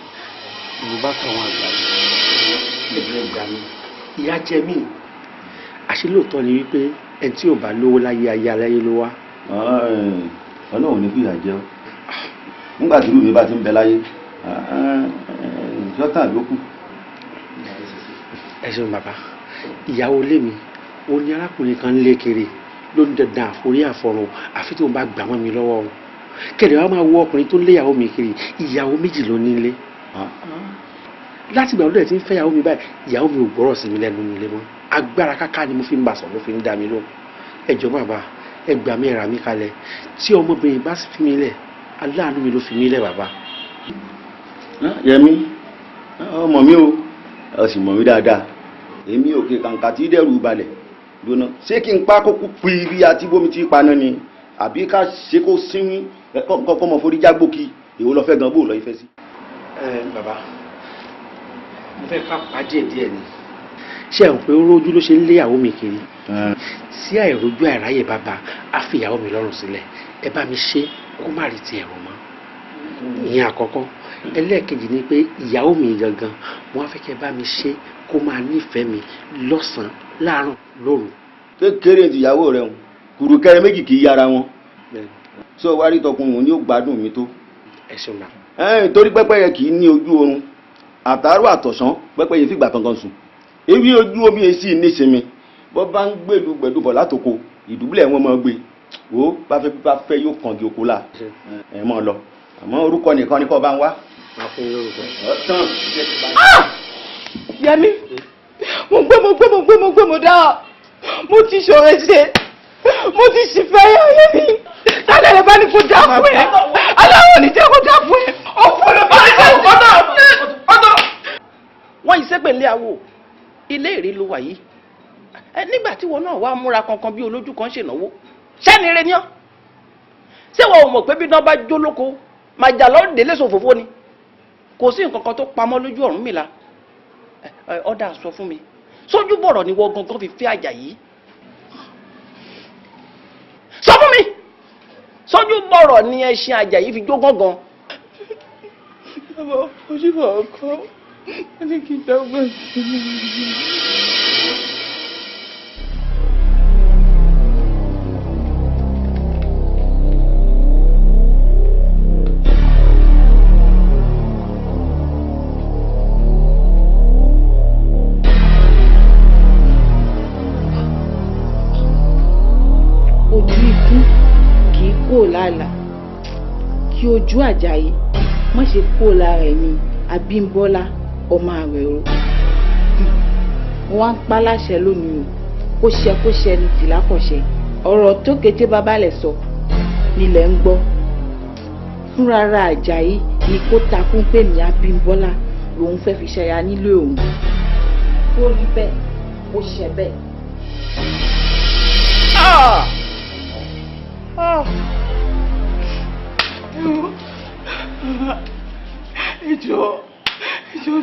mo bá kàwọn àgbà yìí ẹgbẹ́ ìgbà mi ìyá jẹ mí àṣé lóòótọ́ ni wípé ẹni tí ò bá lówó láyé ayé aláyé ló wá. Ọlọ́run ní fìyà jẹ ọ́ nígbà tí irú mi bá ti ń bẹ láyé ṣọ́tà ló kù. ẹ ṣeun bàbá ìyàwó ilé mi ó ní arákùnrin kan lé kiri ló ń dandan àforí àfọrùn àfi tí òun bá gbà mọ́ mi lọ́wọ́ o kẹ̀lẹ́ wa máa wo ọkùnrin tó léyàwó mi kiri ìyàwó méjì ló nílé láti ìgbà ọdún ẹ̀ tí ń fẹ́ ìyàwó mi báyìí ìyàwó mi ò gbọ́rọ̀ sí mi lẹ́nu nílé mọ́ agbára káká ni mo fi ń bà sọ̀ ló fi ń dá mi lóhùn ẹ jọ̀ọ́ bàbá ẹ gbà mí ẹ rà mí kalẹ̀ tí ọmọbìnrin bá sì fi mí lẹ̀ aláàánú mi ló fi mí lẹ̀ bàbá. Yẹmí ọmọ mi o ọ sì mọ̀ mí dáadáa èmi òkè kàǹkà tí dẹ́rù balẹ̀ lónà ṣé kí n pa kókó pi bí àti bómi ti paná ni àbí ká ṣe kó sínwín kọ́kọ́ mọ̀ forí jágbókì èwo lọ fẹ́ gan bó lọ ifẹ́ sí. bàbá mo fẹ́ ká pàdé díẹ̀ ni ṣé ẹ̀ ń pé ó rójú ló ṣe ń léyàwó mi kiri sí àìrójú àìráyè bàbá á fi ìyàwó mi lọ́rùn sílẹ̀ ẹ bá mi ṣe kó má rí ti ẹ̀rọ mọ́ ìyẹn àkọ́kọ́ ẹlẹ́ẹ̀kejì ni pé ìyàwó mi gangan mo wá fẹ́ kẹ́ bá mi ṣe kó máa nífẹ̀ẹ́ mi lọ́sàn-án láàárọ̀ lóru. kékeré ìyàwó rẹ ń kùrùkẹrẹ méjì kì í yára wọn sọ wá rí tọkùnrin ní ó gbádùn mi tó. ẹ ṣeun náà. torí pẹ́pẹ́yẹ kì í ní ojú oorun àtàárọ̀ àtọ̀sán pẹ́pẹ́yẹ fìgbà kankan sùn ewé ojú omi èsì nísinmi bọ́ bá ń gbèlú gbẹ̀dúbọ̀ látòkò ìdúbílẹ̀ wọn máa gbé o bá fẹ́ yóò kàn di oko la ẹ mọ́ lọ àmọ́ orúkọ nìkan ni kò bá ń wá. Yẹmí mo gbé mo dá mo ti ṣòro ṣe mo ti ṣì fẹ́ yọ Yẹmí tálẹ̀ lè bá ní kó dá fún ẹ aláwọ̀ ní jẹ́ kó dá fún ẹ ọ̀fọ̀ ló bá ní kó dá ọ̀dọ̀. wọ́n yìí sẹ́pẹ̀ ilé àwò ilé èrè ló wà yìí nígbà tí wọn náà wá múra kankan bí olójú kan ṣènáwó sẹ́ni rẹ ni ọ́ ṣé wọn ò mọ̀ pé bí náà bá jó lóko màjà lọ́ọ́ délé sòfófó ni kò sí nǹkan kan tó pamọ́ lójú Ọ̀rúnmìlà ọ̀dà sọ fún mi sójú bọ̀rọ̀ ni wọ́n gangan fi fẹ́ Àjàyí sọ fún mi sójú bọ̀rọ̀ ni ẹṣin Àjàyí fi jó gángan. bàbá ojú bọ̀ ọkọ ẹni kì í dọ́gbọ̀n sí i. lálàá kí ojú Àjàyí má ṣe kó lára ẹ̀mí Abímbọ́lá ọmọ rẹ̀ o. wọ́n wá ń pa láṣẹ lónìí o kó ṣe ní tìlákọ̀ṣe ọ̀rọ̀ tó kété babalẹ̀ sọ nílẹ̀ ń gbọ́ fúnra ra Àjàyí ni kó takún pé ní Abímbọ́lá lòun fẹ́ fi ṣaya nílé òun tó rí bẹ́ẹ̀ ó ṣe bẹ́ẹ̀. ìjọ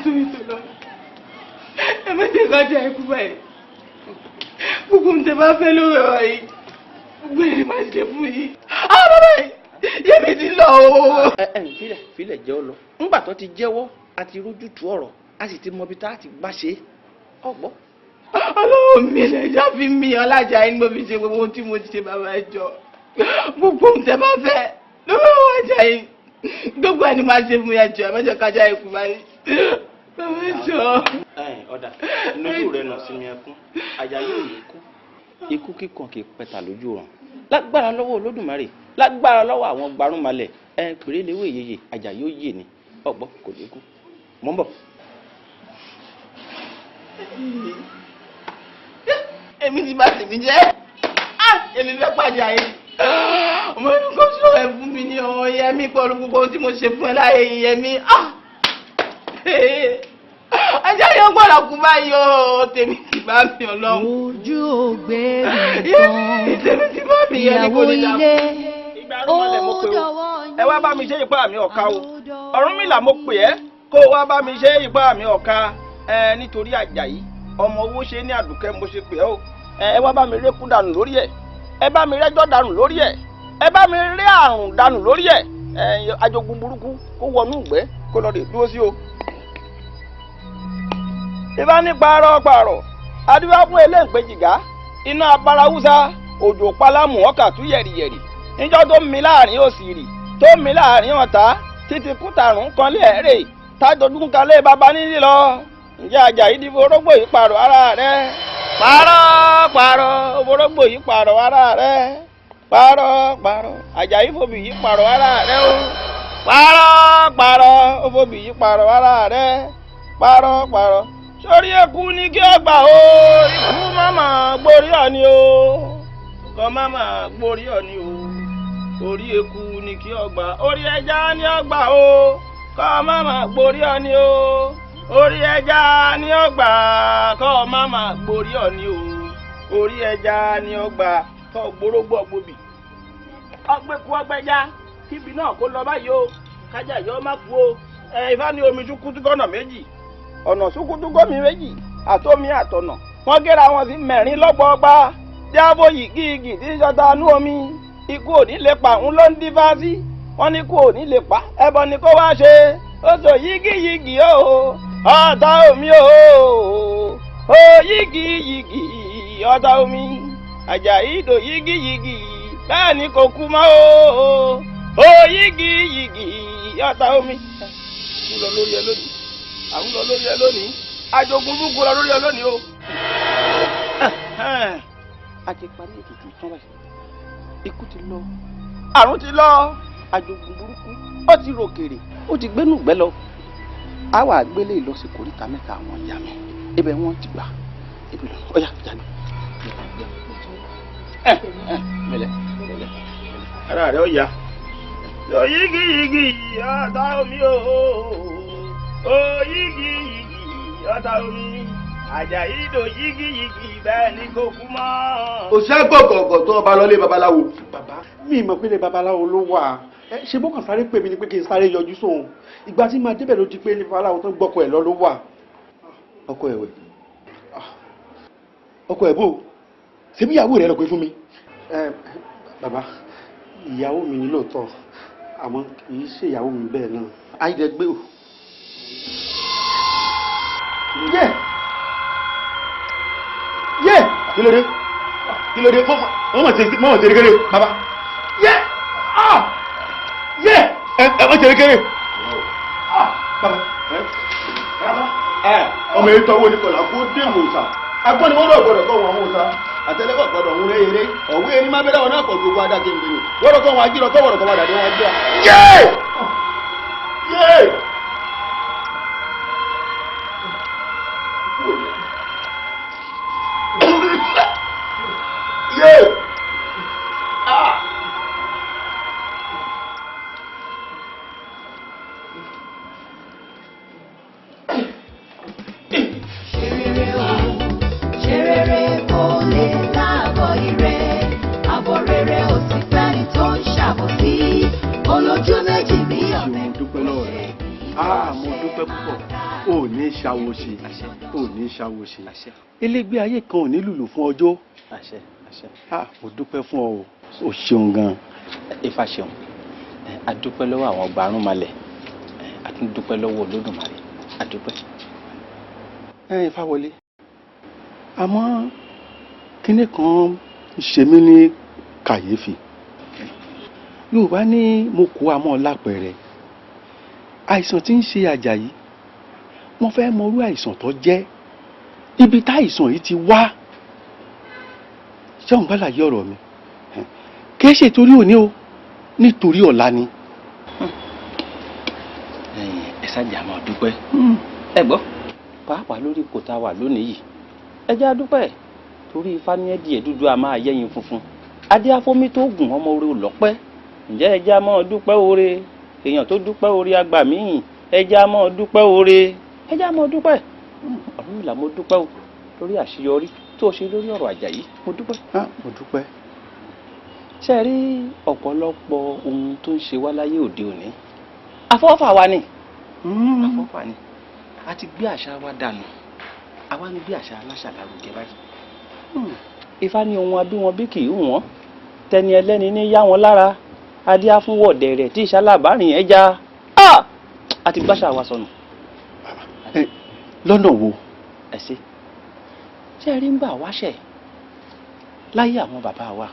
tó ìtọ́lọ́ ẹ mẹ́tẹ̀ kájà ikú báyìí gbogbo ń tẹ bá fẹ́ lórí ọ̀rọ̀ yìí gbogbo ẹni máa ṣe fún yìí. bàbá Yẹmí ti lọ o. filẹ̀ jẹ́ ọ lọ ńgbà tó ti jẹ́wọ́ àti rójútu ọ̀rọ̀ a sì ti mọ ibi tá a ti gbá ṣe ọgbọ́. ọlọ́wọ́ mi lẹ́jà fi mí ọlájà ẹni mo fi ṣe gbogbo ohun tí mo ti ṣe bàbá ẹjọ́ gbogbo ohun tẹ́ bá fẹ́ lórí ọwọ́ Àjàyí gbogbo ẹni máa ṣe fún ẹjọ́ ẹ̀mẹ́jọ kájà ikú báyìí. ọ̀dà lójú rẹ̀ nà sí mi ẹkún Àjàyí ò ní kú ikú kíkan kì í pẹ̀tà lójú ọ̀run lágbára lọ́wọ́ Olódùmarè lágbára lọ́wọ́ àwọn gbarúmalẹ̀ pèrè léwé yeye Àjàyí ó yè ní ọ̀gbọ́n kò ní kú mọ́ ń bọ̀. èmi ti bá tèmi jẹ́ èmi fẹ́ pàdé ayé ọmọ inú kò sọ ẹ fún mi ní ọmọ Yẹmí pẹ̀lú gbogbo ohun tí mo ṣe fún ẹ láyé Yẹmí Àjàyí ó gbọ́dọ̀ kú báyìí o tèmi ti bá mi Ọlọ́run. ojú ògbé nìkan tèmi ti bá mi Yẹmí kò ní dààmú. ẹ wá bá mi ṣe ipá mi ọ̀ka o Ọ̀rúnmìlà mo pè ẹ́ kó wá bá mi ṣe ipá mi ọ̀ka nítorí Àjàyí ọmọ owó ṣe ní Àdùkẹ́ mo ṣe pè ẹ́ o ẹ wá bá mi rékú dànù lórí ẹ̀ ẹ bá mi rẹ́jọ́ dànù lórí ẹ̀ ẹ bá mi rí àrùn dànù lórí ẹ̀ ajogun burúkú kó wọnú ìgbẹ́ kó lọ lè dúró sí o. ìbá ní pààrọ̀ adúlá fún eléǹpéjìgá iná abárawúsá òjò pálámù ọkà tú yẹ̀rìyẹ̀rì níjọ́ tó mi láàrin òsìrì tó mi láàrin ọ̀tá títí kútàrún kan lé ẹ̀rẹ̀ tájọdún kalẹ̀ bàbá nílì lọ ǹjẹ́ Àjàyí di orógbò yìí pààrọ̀ ara rẹ̀ pààrọ̀ orógbò yìí pààrọ̀ ara rẹ̀ pààrọ̀ Àjàyí fòbì yìí pààrọ̀ ara rẹ̀ o pààrọ̀ fòbì yìí pààrọ̀ ara rẹ̀ pààrọ̀ sórí eku ní kí ọ gbà o ikú máma gborí ọ̀ni o kọ́ máma gborí ọ̀ni o orí eku ní kí ọ gbà orí ẹja ní ọ gbà o kọ́ máma gborí ọ̀ni o orí ẹja ní ọ gbà kọ́ máma gborí ọ̀ni o orí ẹja ní ọ gbà kọ́ gborógbó gbòbì ọgbẹ́kú ọgbẹ́já kíbi náà kó lọ báyìí o kájà yọ má kú o Ifá ní omi ṣúkútú gọ́nà méjì ọ̀nà ṣúkútú gómi méjì àtómi àtọ̀nà wọ́n gẹ́ra wọn sí mẹ́rin lọ́gbọọgba díàbò yìgìyìgì tí ń ṣọta nú omi ikú òní lè pa ń ló ń dífá sí wọ́n ní ikú òní lè pa ẹbọ ni kó wá ṣe ó sọ yìgìyìgì o ọ̀tá omi o ó yìgìyìgì ọ̀tá omi Àjàyí dò yìgìyìgì bẹ́ẹ̀ ni kò kú mọ́ o ó yìgìyìgì ọ̀tá omi. àwọn lọ lórí ẹ lónìí àwọn lọ lórí ẹ lónìí ajogun burúkú lọ lórí ẹ lónìí o. a ti parí ètùtù tán báyìí ikú ti lọ àrùn ti lọ ajogun burúkú ó ti ròkèrè ó ti gbénú gbẹ lọ a wà gbélé lọ sí koríta mẹ́ta àwọn ìyá mi ibẹ̀ wọ́n ti gbà ibi lọ ọyà jáde. mẹlẹ ara rẹ ó yá yọ yígiyígi ọ̀tá omi o yígiyígi ọ̀tá omi Àjàyí dò yígiyígi bẹ́ẹ̀ ni kò kú mọ́. òṣìṣẹ́ gbọ̀gọ̀gọ̀ tó ọba lọlé babaláwo. bàbá mi mọ̀ pé ilé babaláwo ló wà ṣe bó kàn sáré pè mí ni pé kí n sáré yọjú sóhun ìgbà tí máa débẹ̀ ló di pé ilé babaláwo tó gbọ́kọ ẹ̀ lọ ló wà. ọkọ ẹ̀wẹ̀ ọkọ ẹ̀ bò ṣé bí ìyàwó rẹ̀ lọ pé fún mi. bàbá ìyàwó mi ni lóòótọ́ àmọ́ kì í ṣe ìyàwó mi bẹ́ẹ̀ náà. ayídẹ́gbé o. yé kí ló dé mọ̀ ṣe kékeré bàbá yé mọ̀ ṣe kékeré bàbá ọmọ èyí tọwọ́ ní kọlà kó dé mòsà agbọ́n ni wọ́n lọ gbọ́dọ̀ kọ́ wọn mòsà àtẹlẹ́kọ̀ gbọ́dọ̀ ń rẹ́ eré ọ̀wé erin má bẹ́rẹ̀ wọn náà pọ̀ gbogbo adájẹ́ ń gbèrò wọ́n kọ́ wọn agírọ̀ kọ́wọ́rọ̀ kọ́ padà dé wọn agbá. ṣàwòṣe elégbé ayé kan ò ní lùlù fún ọjọ́. mo dúpẹ́ fún ọ o ṣeun gan. Ifá ṣeun a dúpẹ́ lọ́wọ́ àwọn Ọ̀gbàrúnmalẹ̀ a tún dúpẹ́ lọ́wọ́ Olódùmarè a dúpẹ́. Ifá wọlé àmọ́ kinní kan ṣe mí ní kàyéfì. Yorùbá ní mo kó àmọ́ lápẹ̀rẹ̀ àìsàn tí ń ṣe Àjàyí wọ́n fẹ́ mọrú àìsàn tó jẹ́ ibi tá àìsàn yìí ti wá ṣé òun bá láyé ọ̀rọ̀ mi kì í ṣe torí òní o nítorí ọ̀la ni. ẹ ṣáàjà máa dúpẹ́ ẹ gbọ́ pàápàá lórí ipò tá a wà lónìí yìí ẹ jẹ́ a dúpẹ́ torí ifá ní ẹ̀dìẹ̀ dúdú a máa yẹ́yin funfun adé afómi tó gùn ọmọ orí ọlọ́pẹ́ ǹjẹ́ ẹ jẹ́ a máa dúpẹ́ oore èèyàn tó dúpẹ́ oore àgbà míì ẹ jẹ́ a máa dúpẹ́ oore ẹ jẹ́ a máa dúpẹ́ Ọ̀rúnmìlà mo dúpẹ́ o lórí àṣeyọrí tó ṣe lórí ọ̀rọ̀ Àjàyí mo dúpẹ́. mo dúpẹ́. ṣe rí ọ̀pọ̀lọpọ̀ ohun tó ń ṣe wá láyé òde òní àfọwọ́fà wa ni àfọwọ́fà ni a ti gbé àṣà wa dànù àwa ń gbé àṣà aláṣà lárugẹ báyìí. Ifá ní ohun abí wọn bí kì í hù wọ́n tẹni ẹlẹ́ni ní yá wọn lára adé afúnwọ̀dẹ̀ rẹ̀ tí ìṣalábàárìn ẹja àti gbàṣà wa sọnù. lọ́nà wo. ẹ ṣe rí ń bà wáṣẹ̀ láyé àwọn bàbá wa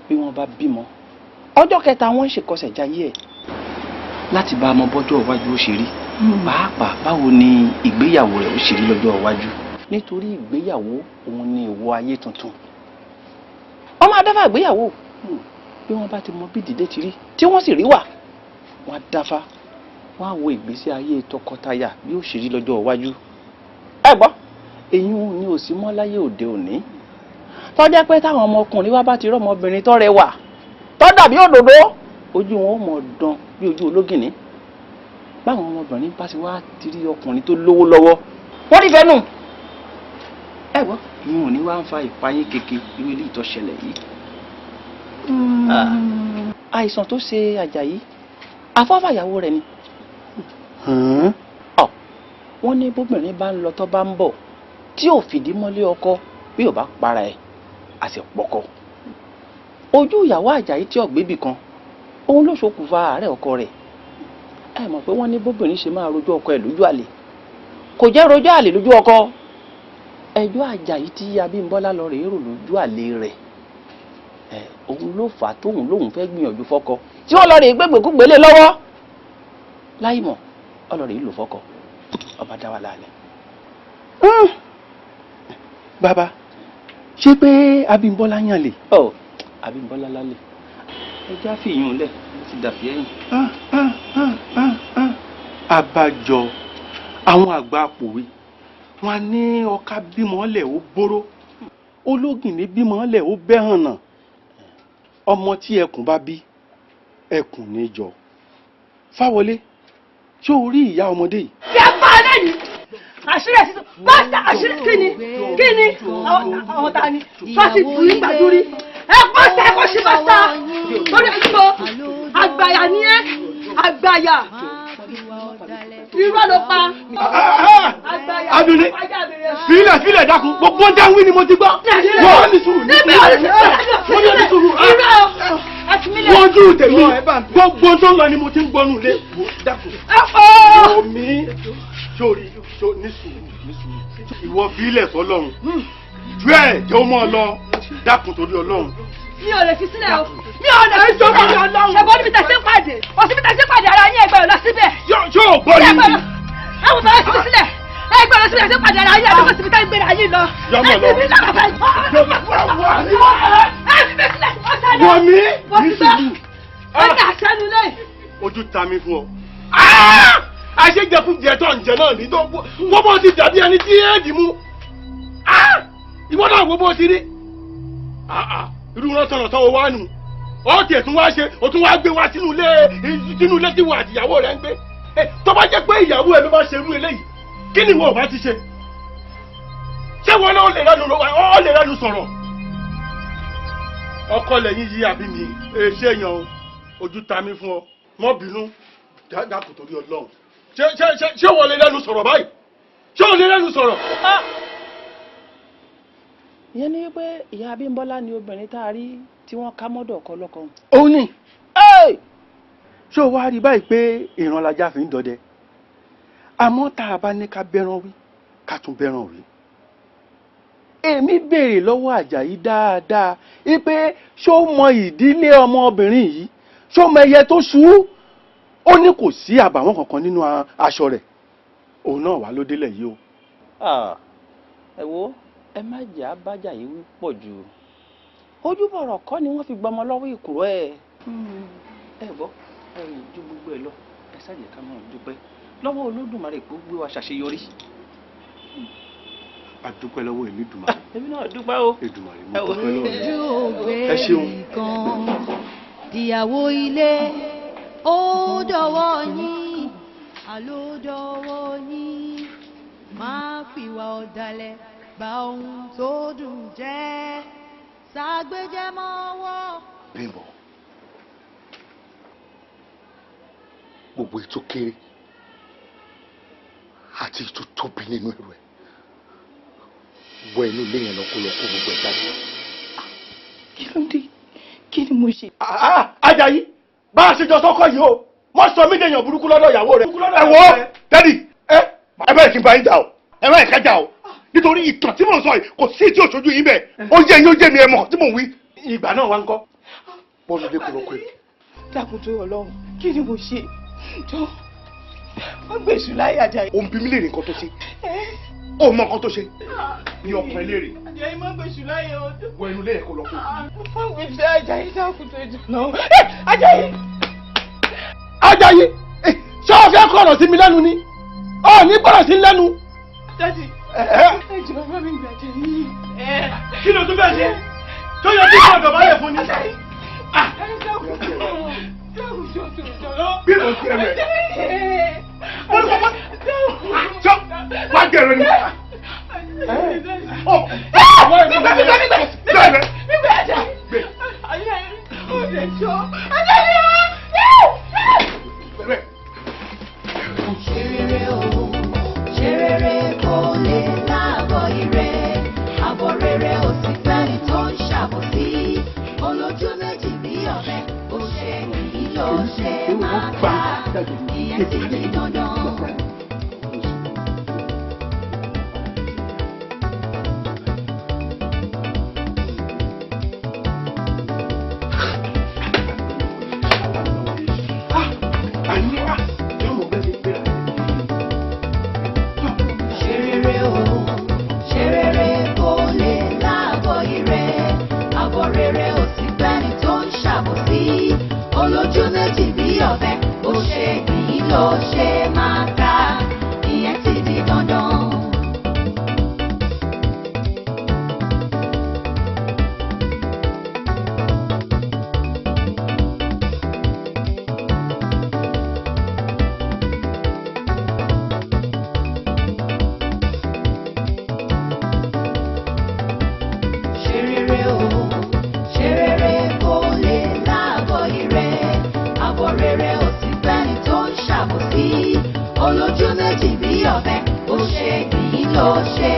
bí wọ́n bá bímọ ọjọ́ kẹta wọ́n ń ṣèkọsẹ̀ jayé ẹ̀ láti bá ọmọ bọ́jọ́ iwájú ó ṣe rí pàápàá báwo ni ìgbéyàwó rẹ̀ ó ṣe rí lọ́jọ́ iwájú nítorí ìgbéyàwó òun ni ìwọ ayé tuntun ọmọ adáfà ìgbéyàwó bí wọ́n bá ti mọ bí dìde ti rí tí wọ́n sì rí wà wọ́n á dáfá wọ́n á wo ìgbésí ayé tọkọtaya bí ó ṣe rí lọ́jọ́ iwájú. ẹ gbọ́ èyí ni ò sí mọ́ láyé òde òní tọ́jẹ́ pé táwọn ọmọkùnrin wá bá ti rọ́mọbìnrin tó rẹwà tó dàbí òdòdó ojú wọn ó mọ̀ dán bí ojú ológìnní báwọn ọmọbìnrin bá ti wá ti rí ọkùnrin tó lówó lọ́wọ́ wọ́n rí fẹ́nu. ẹ gbọ́ ìyẹn ò ní wá ń fa ìpayín keke irú ilé ìtọ́ṣẹlẹ̀ yìí. àìsàn tó ṣe Àjàyí afọ́fàyàwó rẹ̀ ni. wọ́n ní bóbìnrin bá ń lọ tó bá ń bọ̀ tí ò fìdí mọ́lé ọkọ bí ò bá para ẹ̀ a sì pọkọ. ojú ìyàwó Àjàyí tí ọ̀gbẹ́bì kan òun ló ṣokùnfà àárẹ̀ ọkọ rẹ̀. ẹ mọ̀ pé wọ́n ní bóbìnrin ṣe máa rojọ́ ọkọ ẹ̀ lójú àlè kò jẹ́ rojọ́ àlè lójú ọkọ ẹjọ́ Àjàyí tí Abímbọ́lá lọ rèé rò lójú àlè rẹ̀ òun ló fà á tóun lóun fẹ́ gbìyànjú fọ́kọ tí wọ́n lọ rèé gbégbèkúgbélé lọ́wọ́ láì mọ̀ ọlọ́rẹ̀ yìí lò fọ́kọ ọba dá wa lálẹ́. bàbá ṣé pé Abímbọ́lá yàn lè. Abímbọ́lá lálẹ́ ẹjẹ́ á fi ìyún lẹ̀ ti dàbí ẹ̀yìn. àbájọ àwọn àgbà pòwe wọn ní ọkà bímọ lẹ̀ ó bóró ológìnní bímọ lẹ̀ ó bẹ́hànnà ọmọ tí ẹkùn bá bí ẹkùn níjọ Fáwọlé ṣé o rí ìyá ọmọdé yìí. ṣé ẹ bá a lẹ́yìn àṣírí ẹ̀ sísọ báṣà àṣírí kíni àwọn ta ni fásitì nígbàdúrí ẹ pàṣẹ ẹ kò ṣe bàṣà lórí ẹjọ́ àgbàyà ni ẹ àgbàyà irọ́ ló pa àgbàyà. Adúlé fílẹ̀ dákun gbogbo ń dáwí ni mo ti gbọ́. wọ́n ní sùúrù ní sùúrù wọ́n ojú tèmi gbogbo tó ń lọ ni mo ti ń gbọ́nù lé dákun. omi sórí ní sùúrù ìwọ fílẹ̀ sọ́lọ́run ju ẹ̀ jẹ́ ó mọ́ ọ lọ dákun torí Ọlọ́run. mi ò lè fi sílẹ̀ o mi ò lè fi sílẹ̀ o ṣẹ̀bọ́n níbi tẹ̀sí pàdé òsì níbi tẹ̀sí pàdé ara yín ẹgbẹ́ ò lọ síbẹ̀. yóò gbọ́ ni. ẹ wò fẹ́rẹ́ síbi sílẹ̀ ẹgbẹ́ lọ síbi tẹ̀sí pàdé ara yín ẹgbẹ́ síbi tẹ̀sí gbéra yín lọ. yọmọ lọ wọ́n mi ní sùúrù. ọjà sẹ́nu lé. ojú ta mi fún ọ. àṣejẹkújẹ tó ń jẹ náà ní tó wọ́n bó ti dàbí ẹni tí éèdì mú. ìwọ náà wo bó ti rí. irú wọn tọ̀nà tọ́wọ́ wá nù ọ́ tiẹ̀ tún wá ṣe o tún wá gbé wá sínú ilé tí wọ́n àtìyàwó rẹ̀ ń gbé tó bá jẹ́ pé ìyàwó ẹ̀ ló bá ṣe irú eléyìí kí ni ìwọ ò bá ti ṣe ṣé wọn náà lè rẹ́nu sọ̀rọ̀ ọkọ lẹ́yìn yí àbí mi ṣé èèyàn ojú ta mi fún ọ mọ́ bínú dákun torí Ọlọ́run ṣé wọn lè rẹ́nu sọ̀rọ̀ báyìí ṣé wọn lè rẹ́nu sọ̀rọ̀. ìyẹn ni pé ìyá Abímbọ́lá ni obìnrin tá a rí tí wọ́n ká mọ́dọ̀ ọkọ lọ́kọ. ó ní ṣé o wá rí báyìí pé ìran lajá fi ń dọdẹ àmọ́ tá a bá ní ká bẹ́ràn wí ká tún bẹ́ràn wí. èmi béèrè lọ́wọ́ Àjàyí dáadáa wípé ṣó mọ ìdílé ọmọbìnrin yìí ṣọmọ ẹyẹ tó ṣú ó ní kò sí àbàwọ́n kankan nínú aṣọ rẹ̀ òun náà wà ló délẹ̀ yìí o. ẹ wo ẹ má jà á bájà yìí wí pọ̀ jù ojúbọ̀rọ̀ kọ́ ni wọ́n fi gbọmọ lọ́wọ́ ìkùrọ̀ ẹ̀. ẹ gbọ́ ẹ̀yìn ju gbogbo ẹ̀ lọ ẹ ṣáàjẹ́ ká máa dúpẹ́ lọ́wọ́ Olódùmarè kó gbé wa ṣàṣeyọrí. a dúpẹ́ lọ́wọ́ Elédùmarè. èmi náà dúpẹ́ o. Èdùmarè mo dúpẹ́ lọ́wọ́ ojú ògbé ẹ ṣeun. nìkan ìyàwó ilé ó dọ̀wọ́ yín àló dọ̀wọ́ yín máa fìwà ọ̀dàlẹ̀ bà ohun tó dùn jẹ́ ṣàgbéjẹ́ mọ́wọ́. Bímbọ́ gbogbo ètò kéré àti ètò tóbi nínú ẹrù ẹ wọ inú ilé yẹn lọkọ gbogbo ẹ jáde. kí ló dé kí ni mo ṣe. Àjàyí bá a ṣe jọ sọkọ yìí o mo sọ mí dèèyàn burúkú lọ́dọ̀ ìyàwó rẹ̀. ẹ wo dádì ẹ bẹ́ẹ̀ kí n bá yín jà o ẹ bẹ́ẹ̀ ká jà o nítorí ìtàn tí mò ń sọ yìí kò sí tí òṣojú yín bẹ́ẹ̀ ó yé yín ó jẹ́ mi ẹ mọ̀ tí mò ń wí. ìgbà náà wá ń kọ́. bọ́ọ̀lù dé kúrọ́kọ́ ẹ̀. dákun tó Ọlọ́run kí ni mo ṣe jọ wọ́n gbèsù láyé Àjàyí. ó ń bi mí léèrè nǹkan tó ṣe ó mọ nǹkan tó ṣe bí ọkùnrin léèrè. Àjàyí má gbèsù láyé o. wọ inú ilé ẹ̀kọ́ lọ fún mi. wọ́n gbèsù Àjàyí dákun tó jù náà. Àjàyí. Àjàyí ṣé o fẹ́ kọ̀rọ̀ sí mi lẹ́nu ni ọ ní gbọ́dọ̀ sí lẹ́nu. Dádì ẹ jù bàbá mi gbà Àjàyí. kí ló tún bẹ́ẹ̀ ṣe tó yẹ kí ọ̀dọ̀ bá yẹ fún ni. bí mo ti ẹ̀rẹ̀ wọ́n ní kọ́kọ́ ṣọ́ wá gẹ̀rẹ́ ni. Ṣerere kò lè láàbọ̀ ire àbọ̀ rere ò sì fẹ́ni tó ń ṣàbòsí olójú méjì bí ọ̀bẹ ó ṣe kì ló ṣe máa ká ìyẹn ti di dandan. Olójú méjì bí ọ̀bẹ ó ṣe kì ló ṣe máa ká ìyẹn ti di dandan. Olójú méjì bí ọ̀bẹ ó ṣe kì ló ṣe